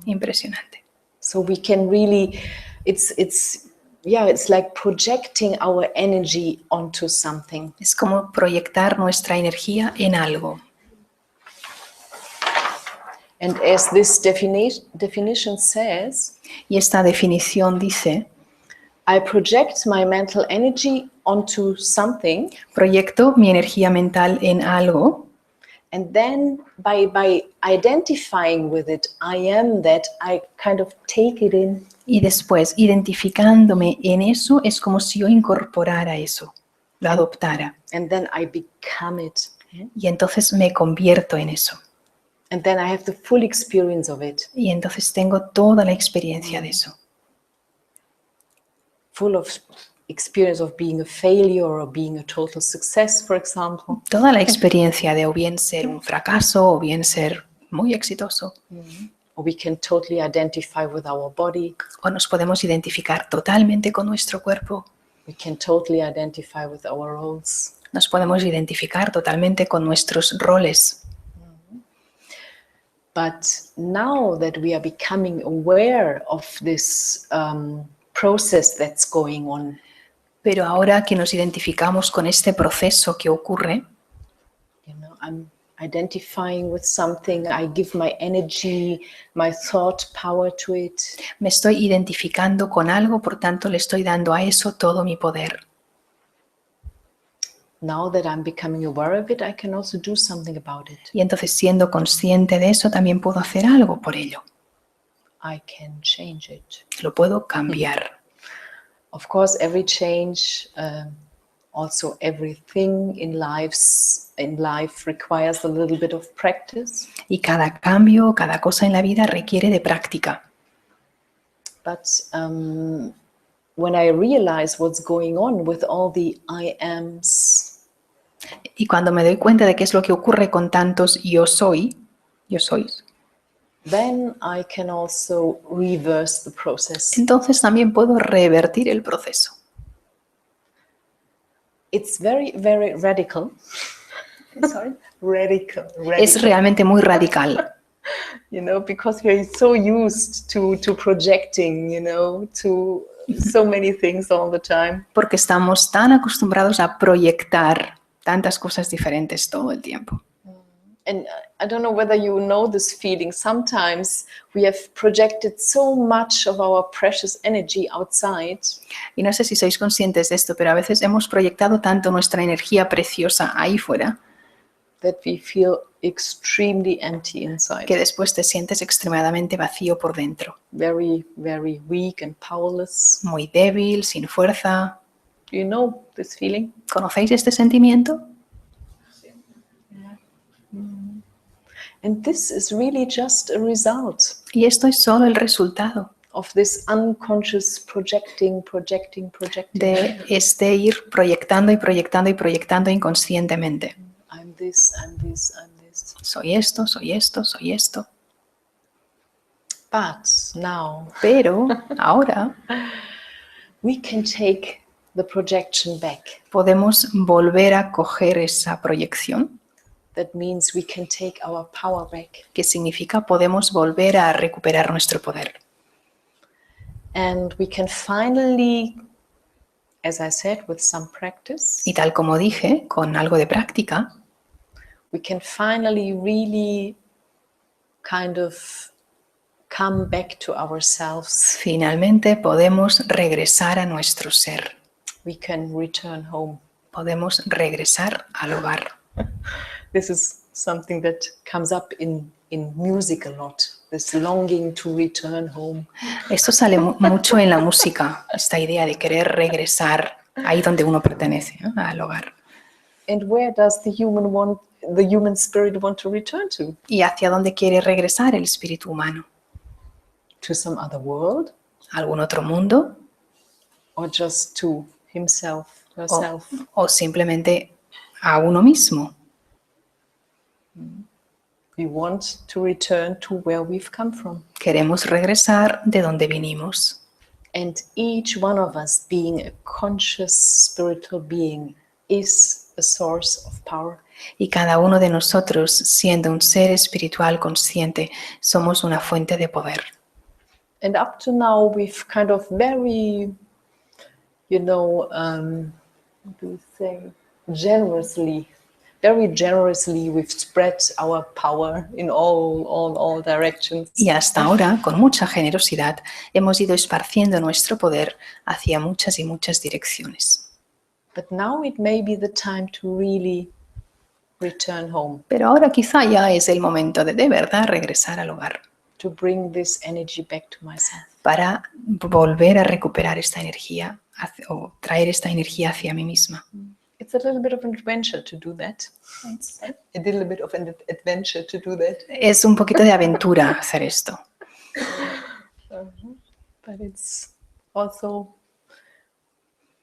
impresionante.
So we can really, it's like projecting our energy onto something.
Es como proyectar nuestra energía en algo.
And as this definition says,
Y esta definición dice,
I project my mental energy onto something.
Proyecto mi energía mental en algo.
And then by identifying with it, I am that, I kind of take it in.
Y después, identificándome en eso, es como si yo incorporara eso, lo adoptara.
And then I become it.
Y entonces me convierto en eso.
And then I have the full experience of it.
Y entonces tengo toda la experiencia de eso.
Full of experience of being a failure or being a total success, for example.
Toda la experiencia de o bien ser un fracaso o bien ser muy exitoso.
Or we can totally identify with our body.
O nos podemos identificar totalmente con nuestro cuerpo.
We can totally identify with our roles.
Nos podemos identificar totalmente con nuestros roles.
But now that we are becoming aware of this process that's going on,
Pero ahora que nos identificamos con este proceso que ocurre,
I'm identifying with something, I give my energy, my thought power to it.
me estoy identificando con algo, por tanto le estoy dando a eso todo mi poder.
Now that I'm becoming aware of it, I can also do something about it.
Y entonces, siendo consciente de eso, también puedo hacer algo por ello.
I can change it.
Lo puedo cambiar.
Of course, every change, also everything in life requires a little bit of practice.
Y cada cambio, cada cosa en la vida requiere de práctica.
But when I realize what's going on with all the I ams,
Y cuando me doy cuenta de qué es lo que ocurre con tantos yo sois,
then I can also reverse the process.
entonces también puedo revertir el proceso.
It's very, very radical. Sorry? Radical.
Es realmente muy radical.
Because we are so used to projecting, to so many things all the time.
Porque estamos tan acostumbrados a proyectar tantas cosas diferentes todo el tiempo.
And I don't know whether you know this feeling. Sometimes we have projected so much of our precious energy outside.
Y no sé si sois conscientes de esto, pero a veces hemos proyectado tanto nuestra energía preciosa ahí fuera
that we feel extremely empty inside.
que después te sientes extremadamente vacío por dentro.
Very, very weak and powerless.
Muy débil, sin fuerza.
Do you know this feeling?
¿Conocéis este sentimiento?
And this is really just a result
Y esto es solo el resultado
of this unconscious projecting.
de este ir proyectando y proyectando y proyectando inconscientemente.
I'm this, I'm this, I'm this.
Soy esto, soy esto, soy esto.
But now
Pero ahora
we can take the projection back.
podemos volver a coger esa proyección,
That means we can take our power back.
que significa podemos volver a recuperar nuestro poder.
And we can finally, as I said, with some practice,
Y tal como dije, con algo de práctica,
we can finally really kind of come back to ourselves.
finalmente podemos regresar a nuestro ser.
We can return home.
Podemos regresar al hogar.
This is something that comes up in music a lot, this longing to return home.
Esto sale mucho en la música, esta idea de querer regresar ahí donde uno pertenece, ¿no? Al hogar.
And where does the human spirit want to return to?
¿Y hacia dónde quiere regresar el espíritu humano?
To some other world?
¿A algún otro mundo?
Or just to himself, herself?
O simplemente a uno mismo.
We want to return to where we've come from.
Queremos regresar de donde vinimos.
And each one of us, being a conscious spiritual being, is a source of power.
Y cada uno de nosotros, siendo un ser espiritual consciente, somos una fuente de poder.
And up to now, we've kind of very, what do we say, very generously, we've spread our power in all directions.
Y hasta ahora, con mucha generosidad, hemos ido esparciendo nuestro poder hacia muchas y muchas direcciones.
But now it may be the time to really return home.
Pero ahora quizá ya es el momento de verdad regresar al hogar.
To bring this energy back to myself.
Para volver a recuperar esta energía o traer esta energía hacia mí misma.
It's a little bit of an adventure to do that. A little bit of an adventure to do that.
Es un poquito de aventura hacer esto.
But it's also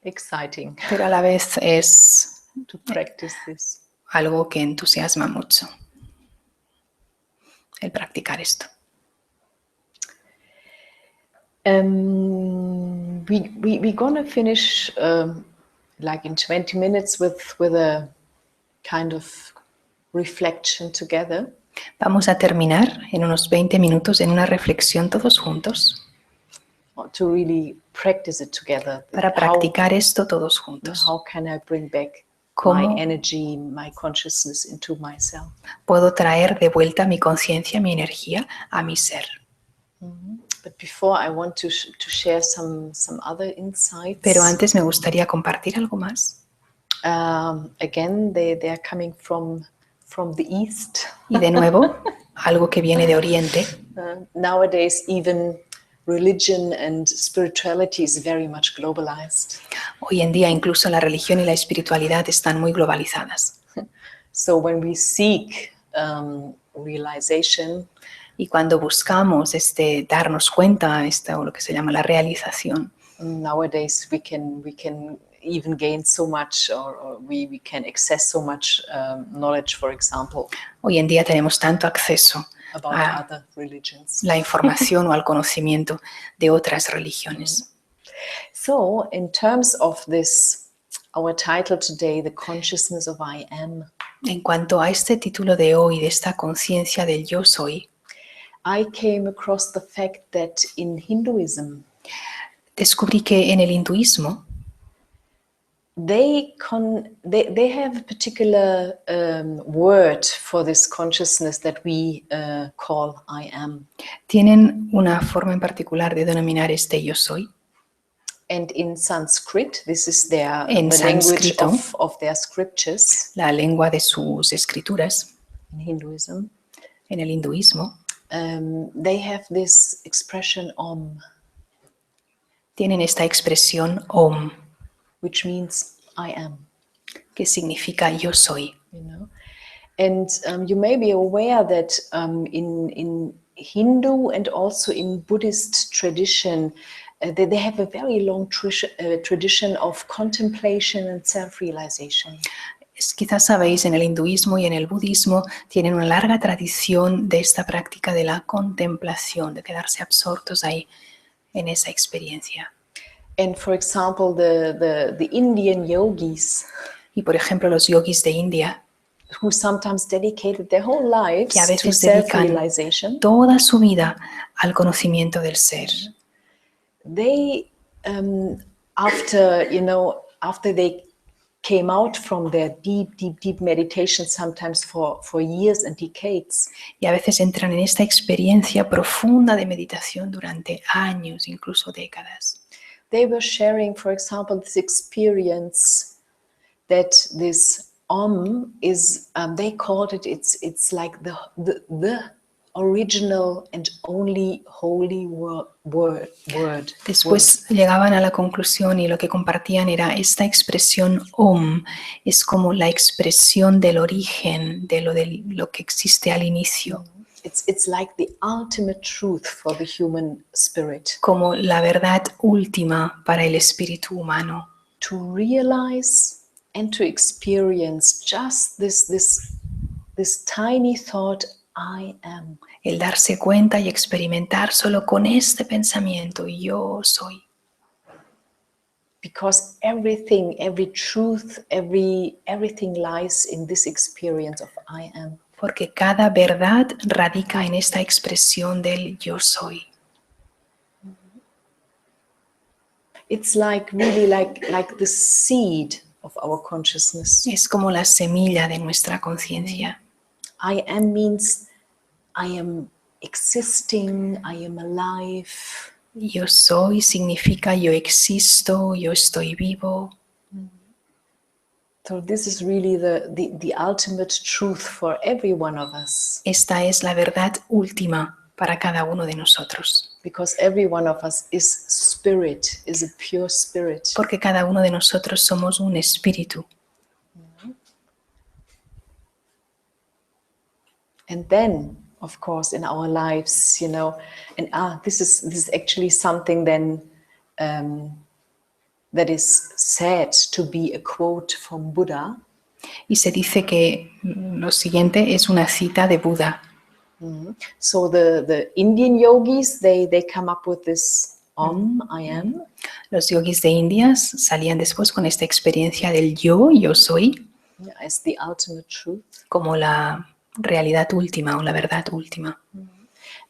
exciting.
Pero a la vez es
to practice this.
Algo que entusiasma mucho. El practicar esto.
We're gonna finish like in 20 minutes with a kind of reflection together.
Vamos a terminar en unos 20 minutos en una reflexión todos juntos
To really practice it together.
para practicar esto todos juntos.
How can I bring back
¿Cómo
my energy, my consciousness into myself?
puedo traer de vuelta mi conciencia, mi energía a mi ser?
But before, I want to share some other insights.
Pero antes me gustaría compartir algo más.
Again, they are coming from the East.
Y de nuevo, algo que viene de Oriente.
Nowadays, even religion and spirituality is very much globalized.
Hoy en día incluso la religión y la espiritualidad están muy globalizadas.
So when we seek realization,
Y cuando buscamos darnos cuenta, o lo que se llama la realización,
nowadays we can even gain so much, or we can access so much knowledge, for example,
hoy en día tenemos tanto acceso
about
a
other religions.
la información o al conocimiento de otras religiones.
So, in terms of this, our title today, The Consciousness of I Am,
En cuanto a este título de hoy, de esta conciencia del yo soy,
I came across the fact that in Hinduism,
descubrí que en el hinduismo
they have a particular word for this consciousness that we call I am.
tienen una forma en particular de denominar este yo soy.
And in Sanskrit, this is the language
sánscrito,
of their scriptures.
La lengua de sus escrituras.
In Hinduism,
en el hinduismo,
they have this expression Om,
tienen esta expresión Om,
which means I am.
que significa yo soy.
You know, and you may be aware that in Hindu and also in Buddhist tradition, they have a very long tradition of contemplation and self-realization.
Quizás sabéis, en el hinduismo y en el budismo tienen una larga tradición de esta práctica de la contemplación, de quedarse absortos ahí en esa experiencia.
And for example, the Indian yogis,
y por ejemplo los yogis de India,
who sometimes dedicated their whole lives
que a
to
veces dedican
self-realization,
toda su vida al conocimiento del ser.
They after they came out from their deep meditation, sometimes for years and decades,
y a veces entran en esta experiencia profunda de meditación durante años, incluso décadas.
They were sharing, for example, this experience that this Om is, they called it, it's like the original and only holy word.
Después llegaban a la conclusión y lo que compartían era esta expresión Om es como la expresión del origen de lo que existe al inicio.
It's like the ultimate truth for the human spirit.
Como la verdad última para el espíritu humano.
To realize and to experience just this tiny thought, I am.
El darse cuenta y experimentar solo con este pensamiento, yo soy.
Because everything, every truth, everything lies in this experience of I am.
Porque cada verdad radica en esta expresión del yo soy.
It's like really like the seed of our consciousness.
Es como la semilla de nuestra conciencia.
I am means I am existing, I am alive.
Yo soy significa yo existo, yo estoy vivo.
So this is really the ultimate truth for every one of us.
Esta es la verdad última para cada uno de nosotros.
Because every one of us is spirit, is a pure spirit.
Porque cada uno de nosotros somos un espíritu.
And then, of course, in our lives, you know, and this is actually something then that is said to be a quote from Buddha.
Y se dice que lo siguiente es una cita de Buda.
So the Indian yogis, they come up with this I am.
Los yogis de India salían después con esta experiencia del yo soy,
As the ultimate truth.
como la realidad última o la verdad última.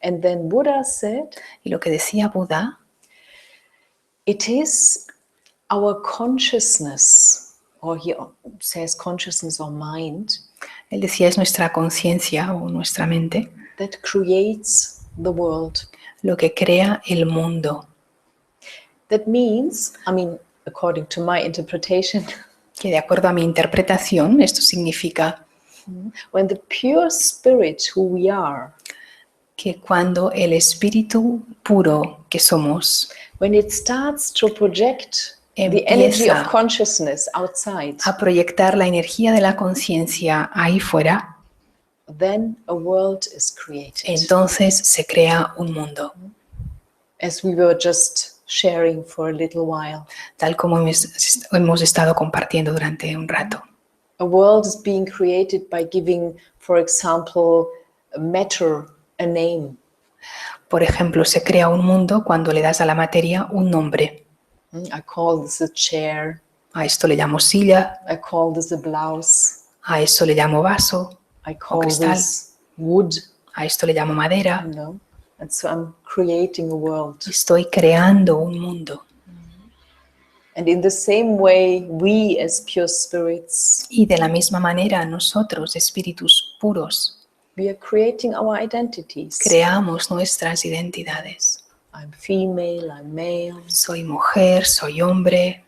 And then Buddha said,
Y lo que decía Buda,
it is our consciousness, or he says consciousness or mind,
él decía, es nuestra conciencia o nuestra mente
that creates the world.
lo que crea el mundo.
That means, according to my interpretation,
Que de acuerdo a mi interpretación, esto significa
when the pure spirit who we are,
que cuando el espíritu puro que somos
when it starts to project the energy of consciousness outside,
a proyectar la energía de la conciencia ahí fuera,
then a world is created.
entonces se crea un mundo.
As we were just sharing for a little while.
Tal como hemos estado compartiendo durante un rato.
A world is being created by giving, for example, matter a name.
Por ejemplo, se crea un mundo cuando le das a la materia un nombre.
I call this a chair.
A esto le llamo silla.
I call this a blouse.
A eso le llamo vaso
I
o
call
cristal.
this wood.
A esto le llamo madera.
You know? And so I'm creating a world.
Estoy creando un mundo.
And in the same way, we as pure spirits,
Y de la misma manera, nosotros, espíritus puros,
we are creating our identities.
creamos nuestras identidades.
I'm female, I'm male.
Soy mujer, soy hombre,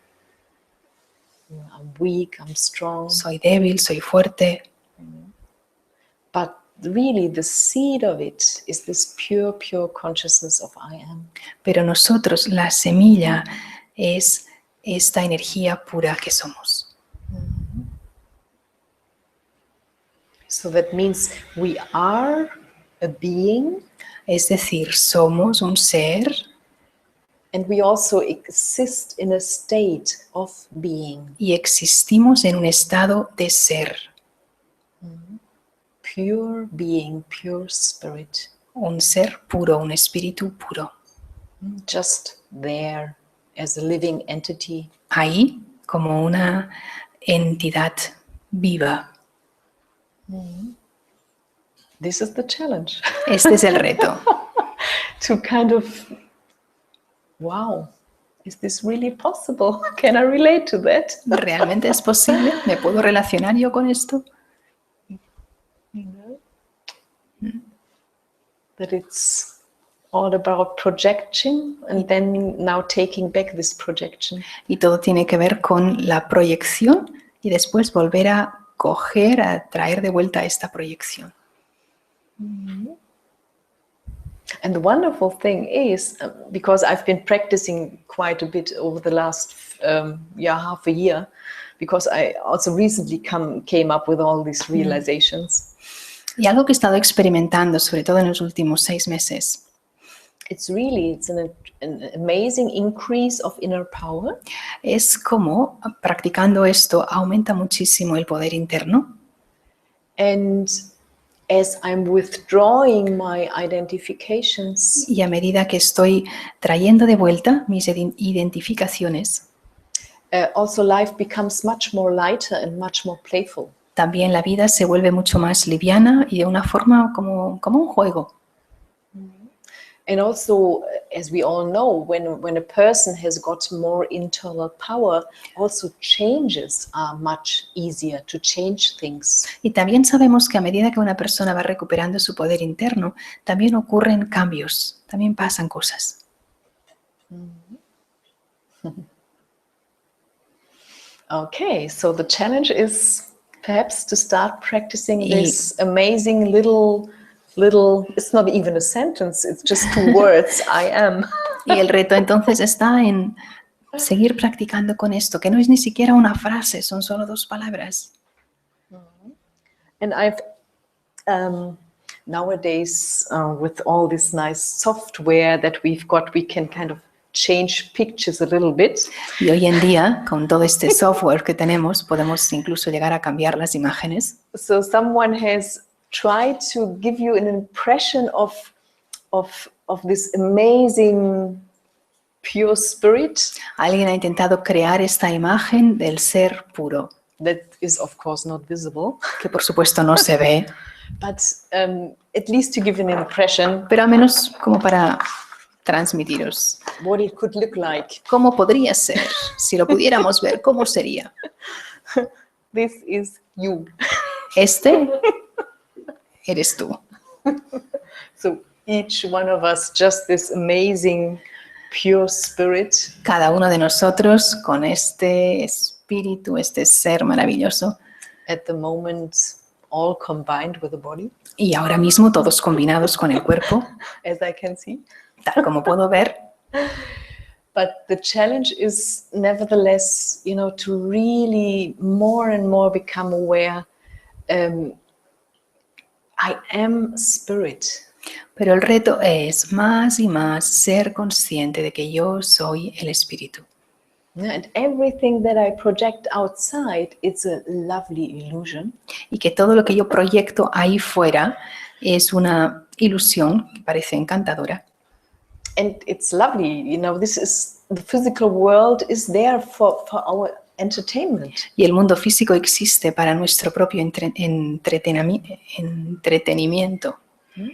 I'm weak, I'm strong.
soy débil, soy fuerte.
But really the seed of it is this pure consciousness of I am.
Pero nosotros, la semilla es esta energía pura que somos.
So that means we are a being.
Es decir, somos un ser
And we also exist in a state of being.
y existimos en un estado de ser.
Pure being, pure spirit.
Un ser puro, un espíritu puro.
Just there as a living entity.
Ahí como una entidad viva.
This is the challenge.
Este es el reto.
To kind of, wow, is this really possible? Can I relate to that?
¿Realmente es posible? ¿Me puedo relacionar yo con esto?
You know? That it's all about projection and then now taking back this projection.
Y todo tiene que ver con la proyección y después volver a coger, a traer de vuelta esta proyección.
And the wonderful thing is, because I've been practicing quite a bit over the last half a year, because I also recently came up with all these realizations.
Y algo que he estado experimentando, sobre todo en los últimos 6 meses,
It's an amazing increase of inner power.
es como practicando esto aumenta muchísimo el poder interno.
And as I'm withdrawing my identifications,
Y a medida que estoy trayendo de vuelta mis identificaciones,
also life becomes much more lighter and much more playful.
también la vida se vuelve mucho más liviana y de una forma como un juego.
And also, as we all know, when a person has got more internal power, also changes are much easier to change things.
Y también sabemos que a medida que una persona va recuperando su poder interno, también ocurren cambios, también pasan cosas.
Okay, so the challenge is perhaps to start practicing this amazing little, it's not even a sentence, it's just 2 words, I am.
Y el reto entonces está en seguir practicando con esto, que no es ni siquiera una frase, son solo 2 palabras.
And I've, nowadays, with all this nice software that we've got, we can kind of change pictures a little bit.
Y hoy en día, con todo este software que tenemos, podemos incluso llegar a cambiar las imágenes.
So someone has tried to give you an impression of this amazing pure spirit
Alguien ha intentado crear esta imagen del ser puro,
that is, of course, not visible,
que por supuesto no se ve,
but at least to give an impression
pero al menos como para transmitiros
what it could look like.
cómo podría ser. Si lo pudiéramos ver, ¿cómo sería?
This is you.
Este eres tú.
So each one of us, just this amazing pure spirit,
Cada uno de nosotros con este espíritu, este ser maravilloso,
at the moment all combined with the body,
y ahora mismo todos combinados con el cuerpo,
as I can see.
tal como puedo ver.
But the challenge is nevertheless, to really more and more become aware, I am spirit.
Pero el reto es más y más ser consciente de que yo soy el espíritu.
And everything that I project outside, it's a lovely illusion.
Y que todo lo que yo proyecto ahí fuera es una ilusión que parece encantadora.
And it's lovely, the physical world is there for our entertainment.
Y el mundo físico existe para nuestro propio entretenimiento.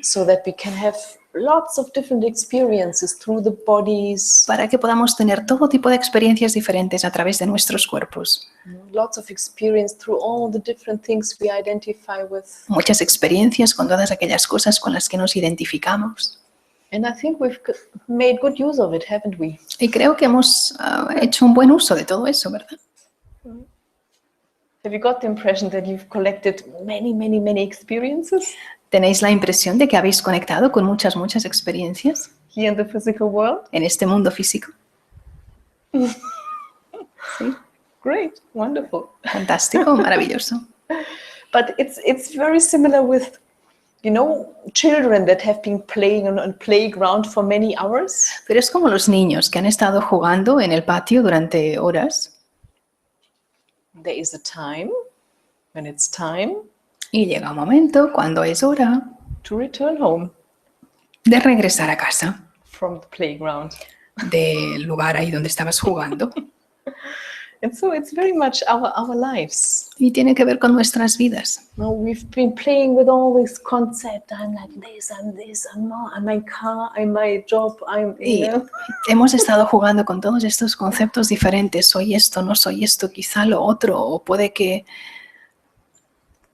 So that we can have lots of different experiences through the bodies,
Para que podamos tener todo tipo de experiencias diferentes a través de nuestros cuerpos.
lots of experience through all the different things we identify with.
Muchas experiencias con todas aquellas cosas con las que nos identificamos.
And I think we've made good use of it, haven't we?
Y creo que hemos hecho un buen uso de todo eso, ¿verdad?
Have you got the impression that you've collected many, many, many experiences
¿Tenéis la impresión de que habéis conectado con muchas experiencias
here in the physical world?
en este mundo físico? Sí,
Great, wonderful.
fantástico, maravilloso.
But it's very similar with, children that have been playing on a playground for many hours.
Pero es como los niños que han estado jugando en el patio durante horas
There is a time when it's time
y llega un momento cuando es hora
to return home
de regresar a casa
from the playground.
del lugar ahí donde estabas jugando.
And so it's very much our lives.
Y tiene que ver con nuestras vidas.
Now we've been playing with all these concepts. I'm like this, I'm more, I'm my car, I'm my job,
Y hemos estado jugando con todos estos conceptos diferentes. Soy esto, no soy esto, quizá lo otro, o puede que...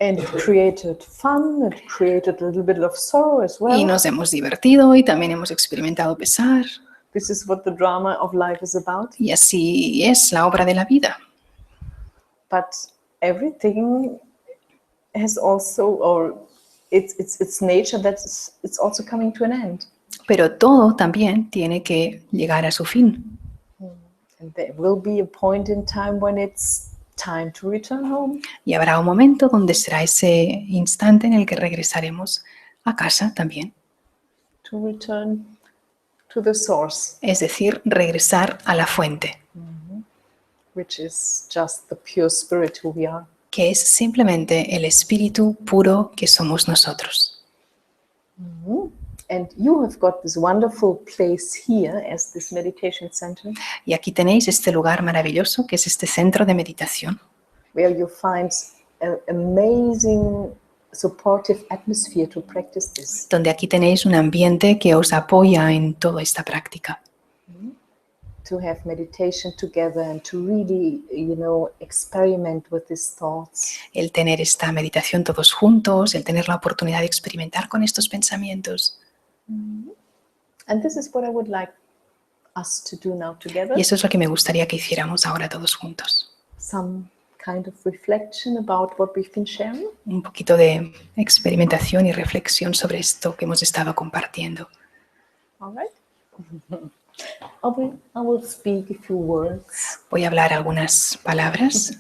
And it created fun, it created a little bit of sorrow as well.
Y nos hemos divertido y también hemos experimentado pesar.
This is what the drama of life is about.
Y así es la obra de la vida.
But everything has also, or it's nature it's also coming to an end.
Pero todo también tiene que llegar a su fin.
And there will be a point in time when it's time to return home.
Y habrá un momento donde será ese instante en el que regresaremos a casa también.
To return to the source,
Es decir, regresar a la fuente,
which is just the pure spirit who we are.
que es simplemente el espíritu puro que somos nosotros.
And you have got this wonderful place here as this meditation center,
Y aquí tenéis este lugar maravilloso que es este centro de meditación,
where you find an amazing supportive atmosphere to practice this.
donde aquí tenéis un ambiente que os apoya en toda esta práctica.
To have meditation together and to really, experiment with these thoughts.
El tener esta meditación todos juntos, el tener la oportunidad de experimentar con estos pensamientos.
And this is what I would like us to do now together.
Y eso es lo que me gustaría que hiciéramos ahora todos juntos.
Some kind of reflection about what we've been sharing.
Un poquito de experimentación y reflexión sobre esto que hemos estado compartiendo.
All right. I will speak a few words.
Voy a hablar algunas palabras.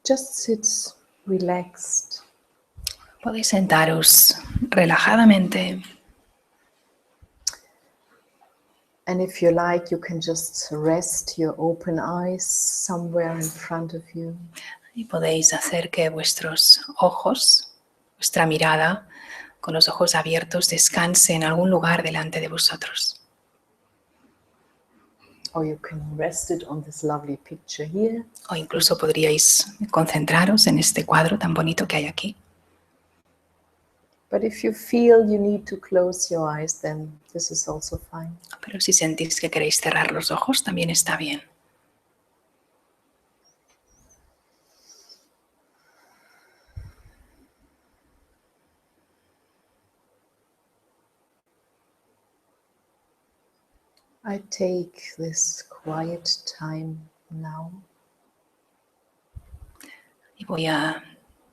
Just sit relaxed.
Podéis sentaros relajadamente
And if you like, you can just rest your open eyes somewhere in front of you.
Y podéis hacer que vuestros ojos, vuestra mirada, con los ojos abiertos, descanse en algún lugar delante de vosotros.
Or you can rest it on this lovely picture here.
O incluso podríais concentraros en este cuadro tan bonito que hay aquí.
But if you feel you need to close your eyes, then this is also fine.
Pero si sentís que queréis cerrar los ojos, también está bien.
I take this quiet time now
Y voy a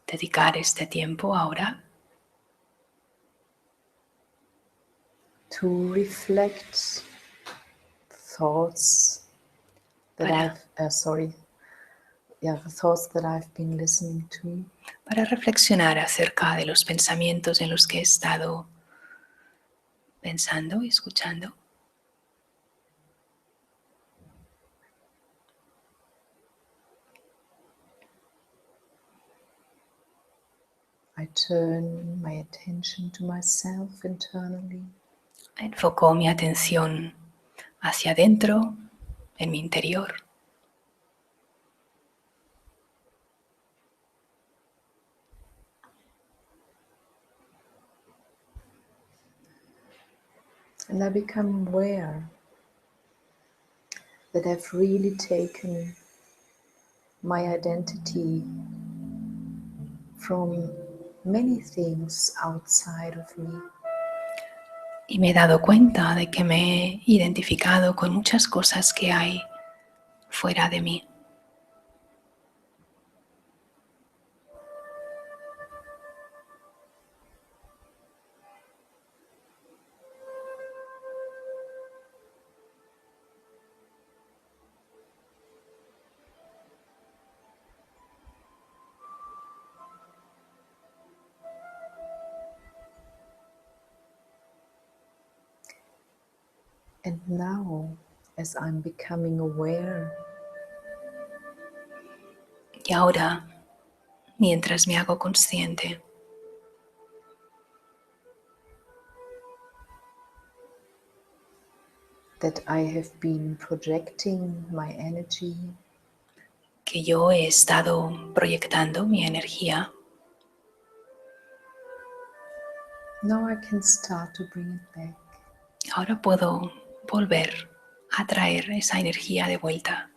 dedicar este tiempo ahora
to reflect thoughts that the thoughts that I've been listening to.
para reflexionar acerca de los pensamientos en los que he estado pensando y escuchando.
I turn my attention to myself internally.
Enfoco mi atención hacia adentro, en mi interior.
And I become aware that I've really taken my identity from many things outside of me.
Y me he dado cuenta de que me he identificado con muchas cosas que hay fuera de mí.
And now, as I'm becoming aware,
Y ahora, mientras me hago consciente
that I have been projecting my energy
que yo he estado proyectando mi energía,
now I can start to bring it back.
ahora puedo volver a traer esa energía de vuelta.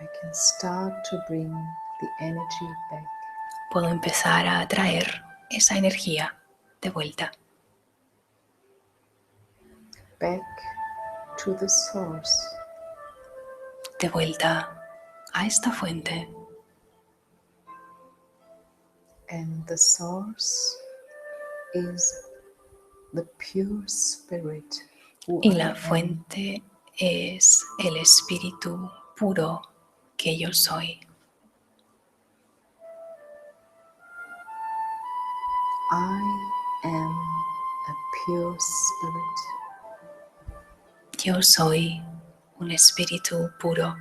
I can start to bring the energy back.
Puedo empezar a traer esa energía de vuelta.
Back to the source.
De vuelta a esta fuente.
And the source is the pure spirit who
Y
I
la
am.
fuente es el espíritu puro que yo soy.
I am a pure spirit.
Yo soy un espíritu puro.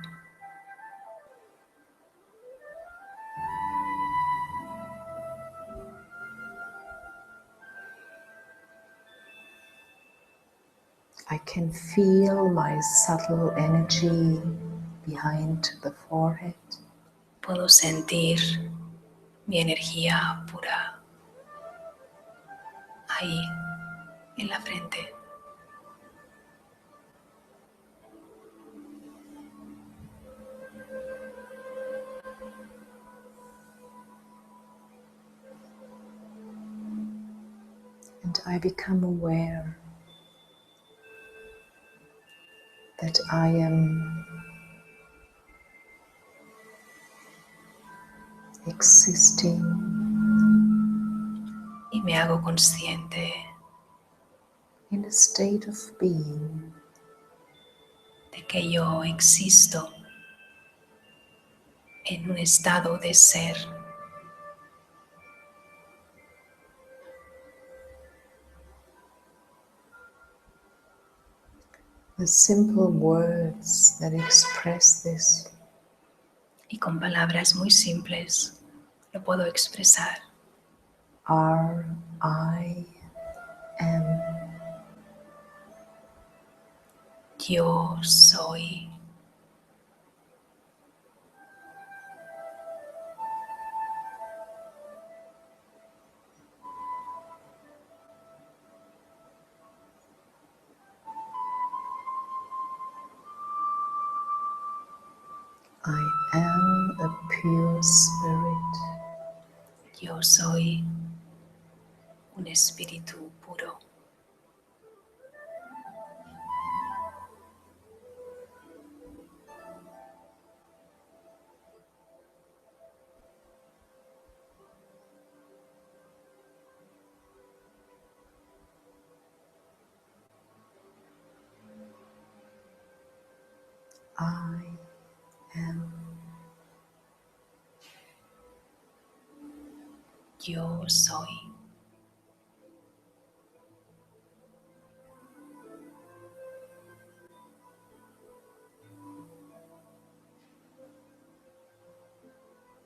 I can feel my subtle energy behind the forehead.
Puedo sentir mi energía pura ahí en la frente.
And I become aware that I am existing
Y me hago consciente
in a state of being
de que yo existo en un estado de ser
The simple words that express this
Y con palabras muy simples lo puedo expresar.
are I am.
Yo soy.
I am a pure spirit.
Yo soy un espíritu puro.
I am.
Yo soy.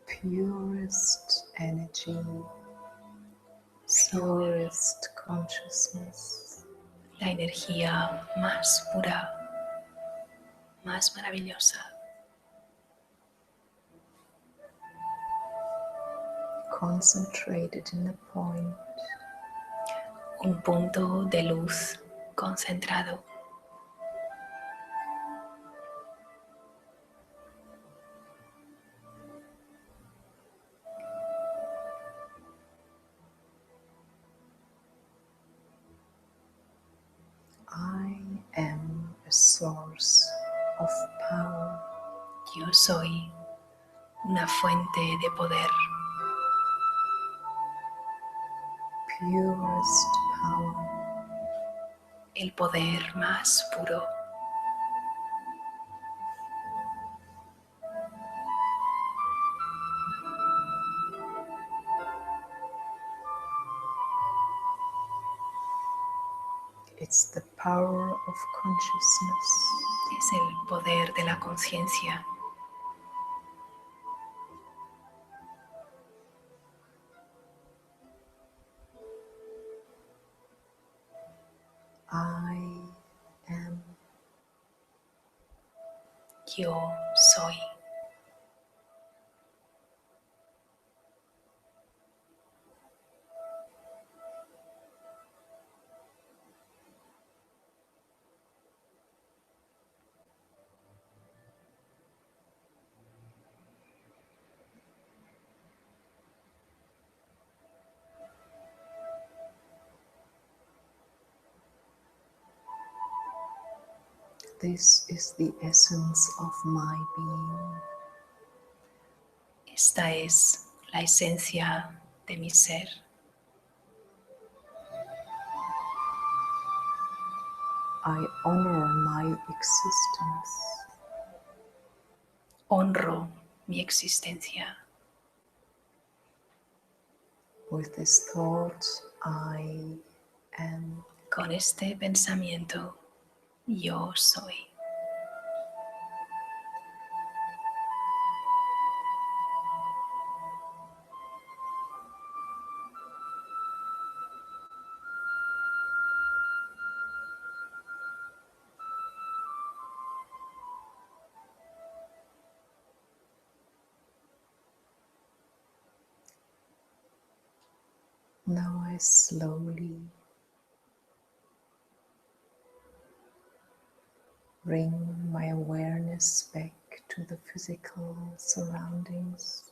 Purest energy,
Soy
purest consciousness.
la energía más pura, más maravillosa.
Concentrated in a point.
Un punto de luz concentrado.
I am a source of power.
Yo soy una fuente de poder.
Purest power.
El poder más puro.
It's the power of consciousness.
Es el poder de la conciencia.
I am.
Yo soy.
This is the essence of my being.
Esta es la esencia de mi ser.
I honor my existence.
Honro mi existencia.
With this thought, I am.
Con este pensamiento, yo soy.
Now I slowly bring my awareness back to the physical surroundings.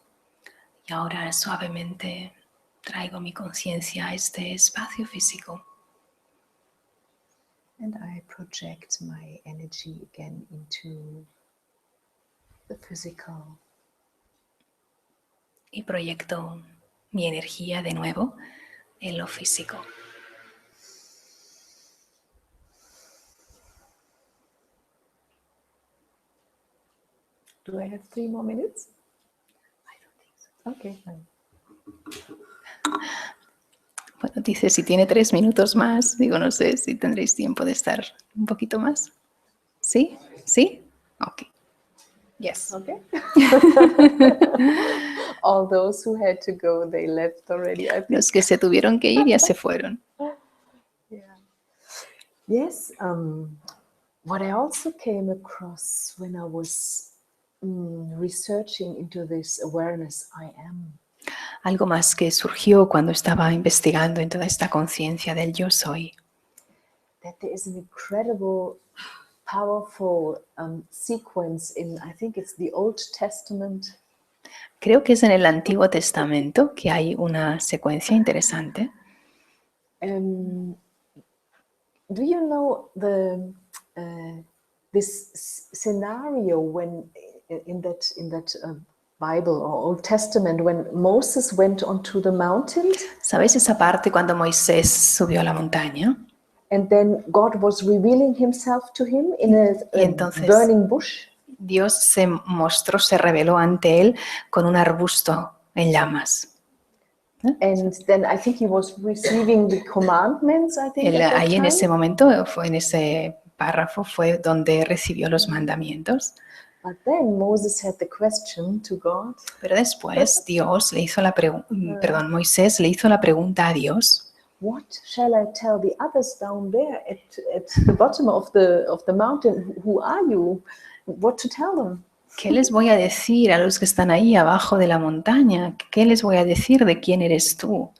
Y ahora suavemente traigo mi conciencia a este espacio físico.
And I project my energy again into the physical.
Y proyecto mi energía de nuevo en lo físico.
Do I have 3 more minutes?
I don't think so.
Okay, fine.
Bueno, dice si tiene 3 minutos más. Digo, no sé si tendréis tiempo de estar un poquito más. ¿Sí? ¿Sí? Ok. Yes.
Okay. All those who had to go, they left already, I think.
Los que se tuvieron que ir ya se fueron.
Yeah. Yes. What I also came across when I was researching into this awareness I am.
Algo más que surgió cuando estaba investigando en toda esta conciencia del yo soy.
That there is an incredible, powerful sequence in, I think it's the Old Testament.
Creo que es en el Antiguo Testamento que hay una secuencia interesante.
Do you know this scenario when in that Bible or Old Testament when Moses went onto the mountain?
¿Sabéis esa parte cuando Moisés subió a la montaña?
And then God was revealing himself to him in a
entonces,
burning bush.
Dios se mostró, se reveló ante él con un arbusto en llamas.
And then I think he was receiving the commandments, I think,
Él,
at that
ahí en
time.
ese momento, en ese párrafo, fue donde recibió los mandamientos.
But then Moses had the question to God.
Pero después Dios le hizo Moisés le hizo la pregunta a Dios.
What shall I tell the others down there at the bottom of the mountain? Who are you? What to tell them?
¿Qué les voy a decir a los que están ahí abajo de la montaña? ¿Qué les voy a decir de quién eres tú?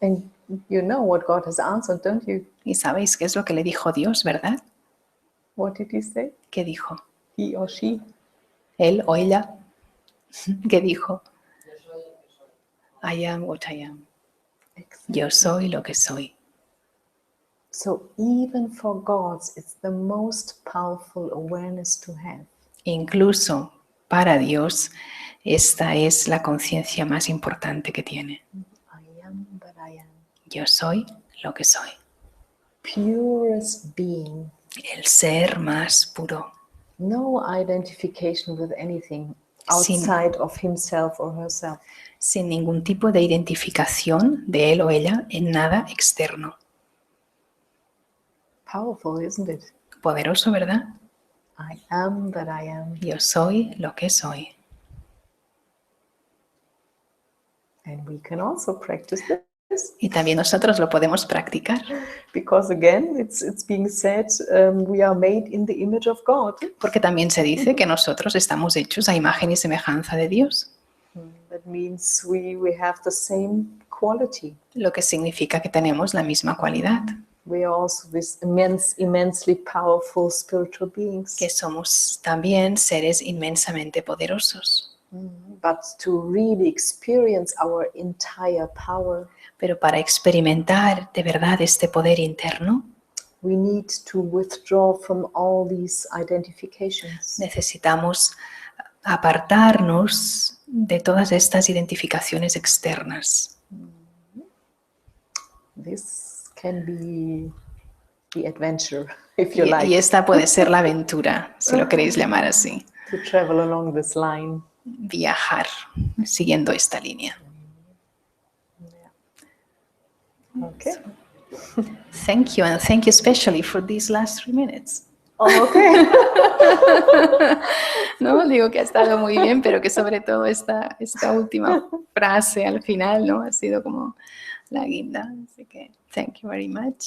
And you know what God has answered, don't you?
Y sabéis qué es lo que le dijo Dios, ¿verdad?
What did he say?
¿Qué dijo?
He or she?
Él o ella. ¿Qué dijo? I am what I am. Yo soy lo que soy.
So even for gods, it's the most powerful awareness to have.
Incluso para Dios, esta es la conciencia más importante que tiene.
I am that I am.
Yo soy lo que soy.
Purest being.
El ser más puro.
No identification with anything outside of himself or herself.
Sin ningún tipo de identificación de él o ella en nada externo.
Powerful, isn't it?
Poderoso, ¿verdad?
I am that I am.
Yo soy lo que soy.
And we can also practice this.
Y también nosotros lo podemos practicar.
Because again, it's being said, we are made in the image of God.
Porque también se dice que nosotros estamos hechos a imagen y semejanza de Dios.
That means we have the same quality.
Lo que significa que tenemos la misma cualidad.
We are also this immensely powerful spiritual beings.
Que somos también seres inmensamente poderosos.
But to really experience our entire power,
pero para experimentar de verdad este poder interno,
we need to withdraw from all these identifications.
Necesitamos apartarnos de todas estas identificaciones externas.
This can be the adventure, if you like.
Y esta puede ser la aventura, si lo queréis llamar así.
To travel along this line.
Viajar siguiendo esta línea.
Okay.
Thank you, and thank you especially for these last 3 minutes.
Oh, okay.
No, digo que ha estado muy bien, pero que sobre todo esta última frase al final, ¿no? Ha sido como la guinda. Así que, thank you very much.